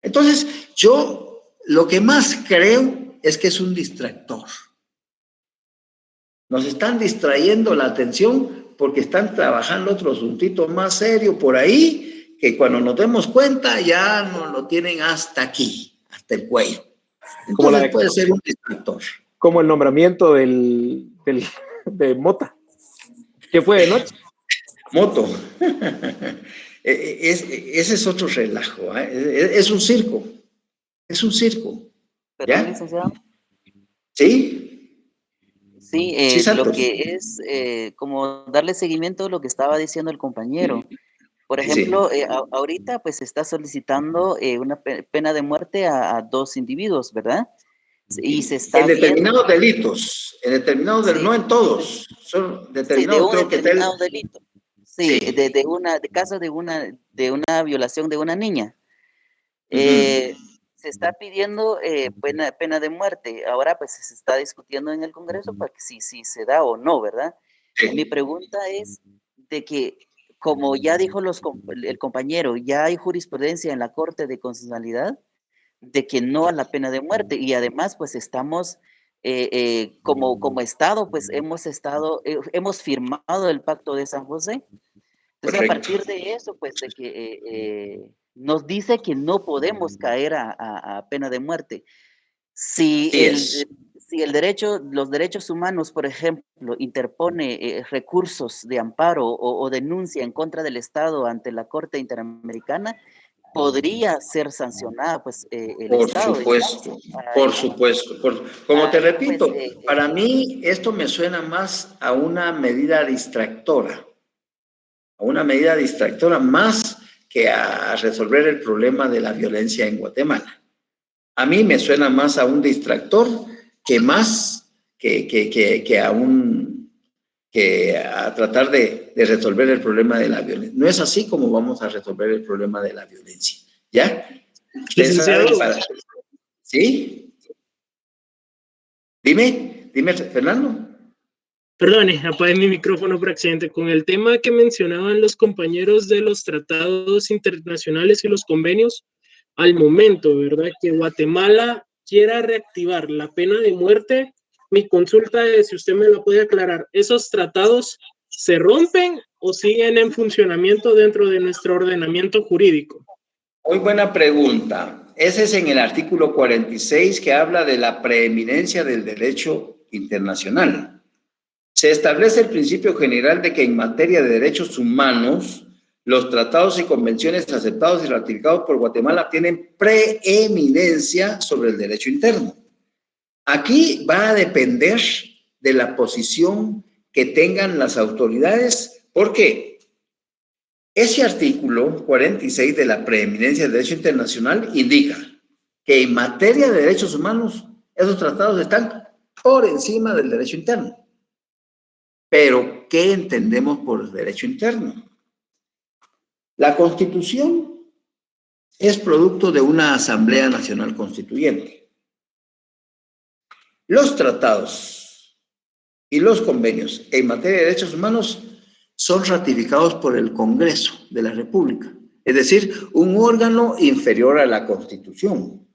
Entonces, yo lo que más creo es que es un distractor. Nos están distrayendo la atención porque están trabajando otro asuntito más serio por ahí, que cuando nos demos cuenta ya nos lo tienen hasta aquí, hasta el cuello. Entonces puede ser un distractor. Como el nombramiento de Mota, que fue de noche. Moto. Ese es otro relajo, ¿eh? Es un circo. Es un circo. ¿Ya? Licenciado. ¿Sí? Sí, lo que es como darle seguimiento a lo que estaba diciendo el compañero. Por ejemplo, sí. Ahorita pues se está solicitando una pena de muerte a 2 individuos, ¿verdad? Y se está en determinados delitos, en determinados delitos, no en todos, son determinados, sí, de un determinado delito. Sí, sí. De caso de una violación de una niña. Se está pidiendo pena de muerte. Ahora pues se está discutiendo en el Congreso para que si se da o no, ¿verdad? Sí. Mi pregunta es de que, como ya dijo el compañero, ya hay jurisprudencia en la Corte de Constitucionalidad de que no a la pena de muerte, y además pues estamos como Estado pues hemos firmado el Pacto de San José. Entonces, correcto. A partir de eso pues de que nos dice que no podemos caer a pena de muerte. Si los derechos humanos, por ejemplo, interpone recursos de amparo o denuncia en contra del Estado ante la Corte Interamericana, podría ser sancionada, pues, el Estado. Por supuesto. Como te repito, para mí esto me suena más a una medida distractora. Más que a resolver el problema de la violencia en Guatemala. A mí me suena más a un distractor que a tratar de resolver el problema de la violencia. No es así como vamos a resolver el problema de la violencia. ¿Ya? ¿Sí? Dime, Fernando. Perdone, apagué mi micrófono por accidente. Con el tema que mencionaban los compañeros de los tratados internacionales y los convenios, al momento, ¿verdad? Que Guatemala quiera reactivar la pena de muerte, mi consulta es si usted me lo puede aclarar. ¿Esos tratados se rompen o siguen en funcionamiento dentro de nuestro ordenamiento jurídico? Muy buena pregunta. Ese es en el artículo 46 que habla de la preeminencia del derecho internacional. Se establece el principio general de que en materia de derechos humanos, los tratados y convenciones aceptados y ratificados por Guatemala tienen preeminencia sobre el derecho interno. Aquí va a depender de la posición que tengan las autoridades. ¿Por qué? Ese artículo 46 de la preeminencia del derecho internacional indica que en materia de derechos humanos, esos tratados están por encima del derecho interno. Pero, ¿qué entendemos por derecho interno? La Constitución es producto de una Asamblea Nacional Constituyente. Los tratados y los convenios en materia de derechos humanos son ratificados por el Congreso de la República, es decir, un órgano inferior a la Constitución.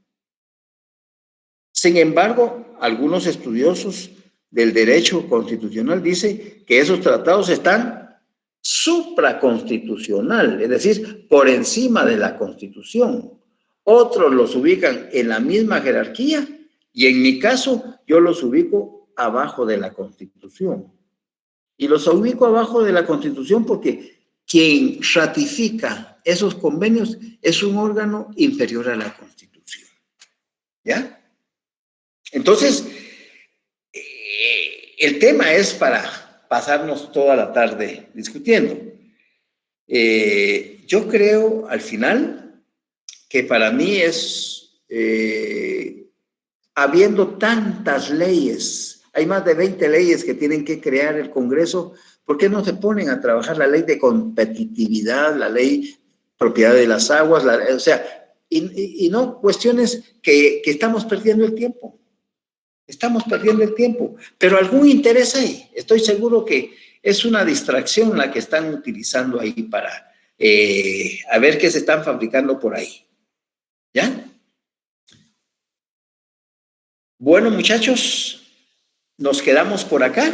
Sin embargo, algunos estudiosos del derecho constitucional dicen que esos tratados están supraconstitucional, es decir, por encima de la Constitución. Otros los ubican en la misma jerarquía y en mi caso yo los ubico abajo de la Constitución. Y los ubico abajo de la Constitución porque quien ratifica esos convenios es un órgano inferior a la Constitución. ¿Ya? Entonces, el tema es para pasarnos toda la tarde discutiendo. Yo creo al final que para mí es, habiendo tantas leyes, hay más de 20 leyes que tienen que crear el Congreso, ¿por qué no se ponen a trabajar la ley de competitividad, la ley propiedad de las aguas, o sea, y no cuestiones que estamos perdiendo el tiempo? Estamos perdiendo el tiempo, pero algún interés hay. Estoy seguro que es una distracción la que están utilizando ahí para a ver qué se están fabricando por ahí. ¿Ya? Bueno, muchachos, nos quedamos por acá.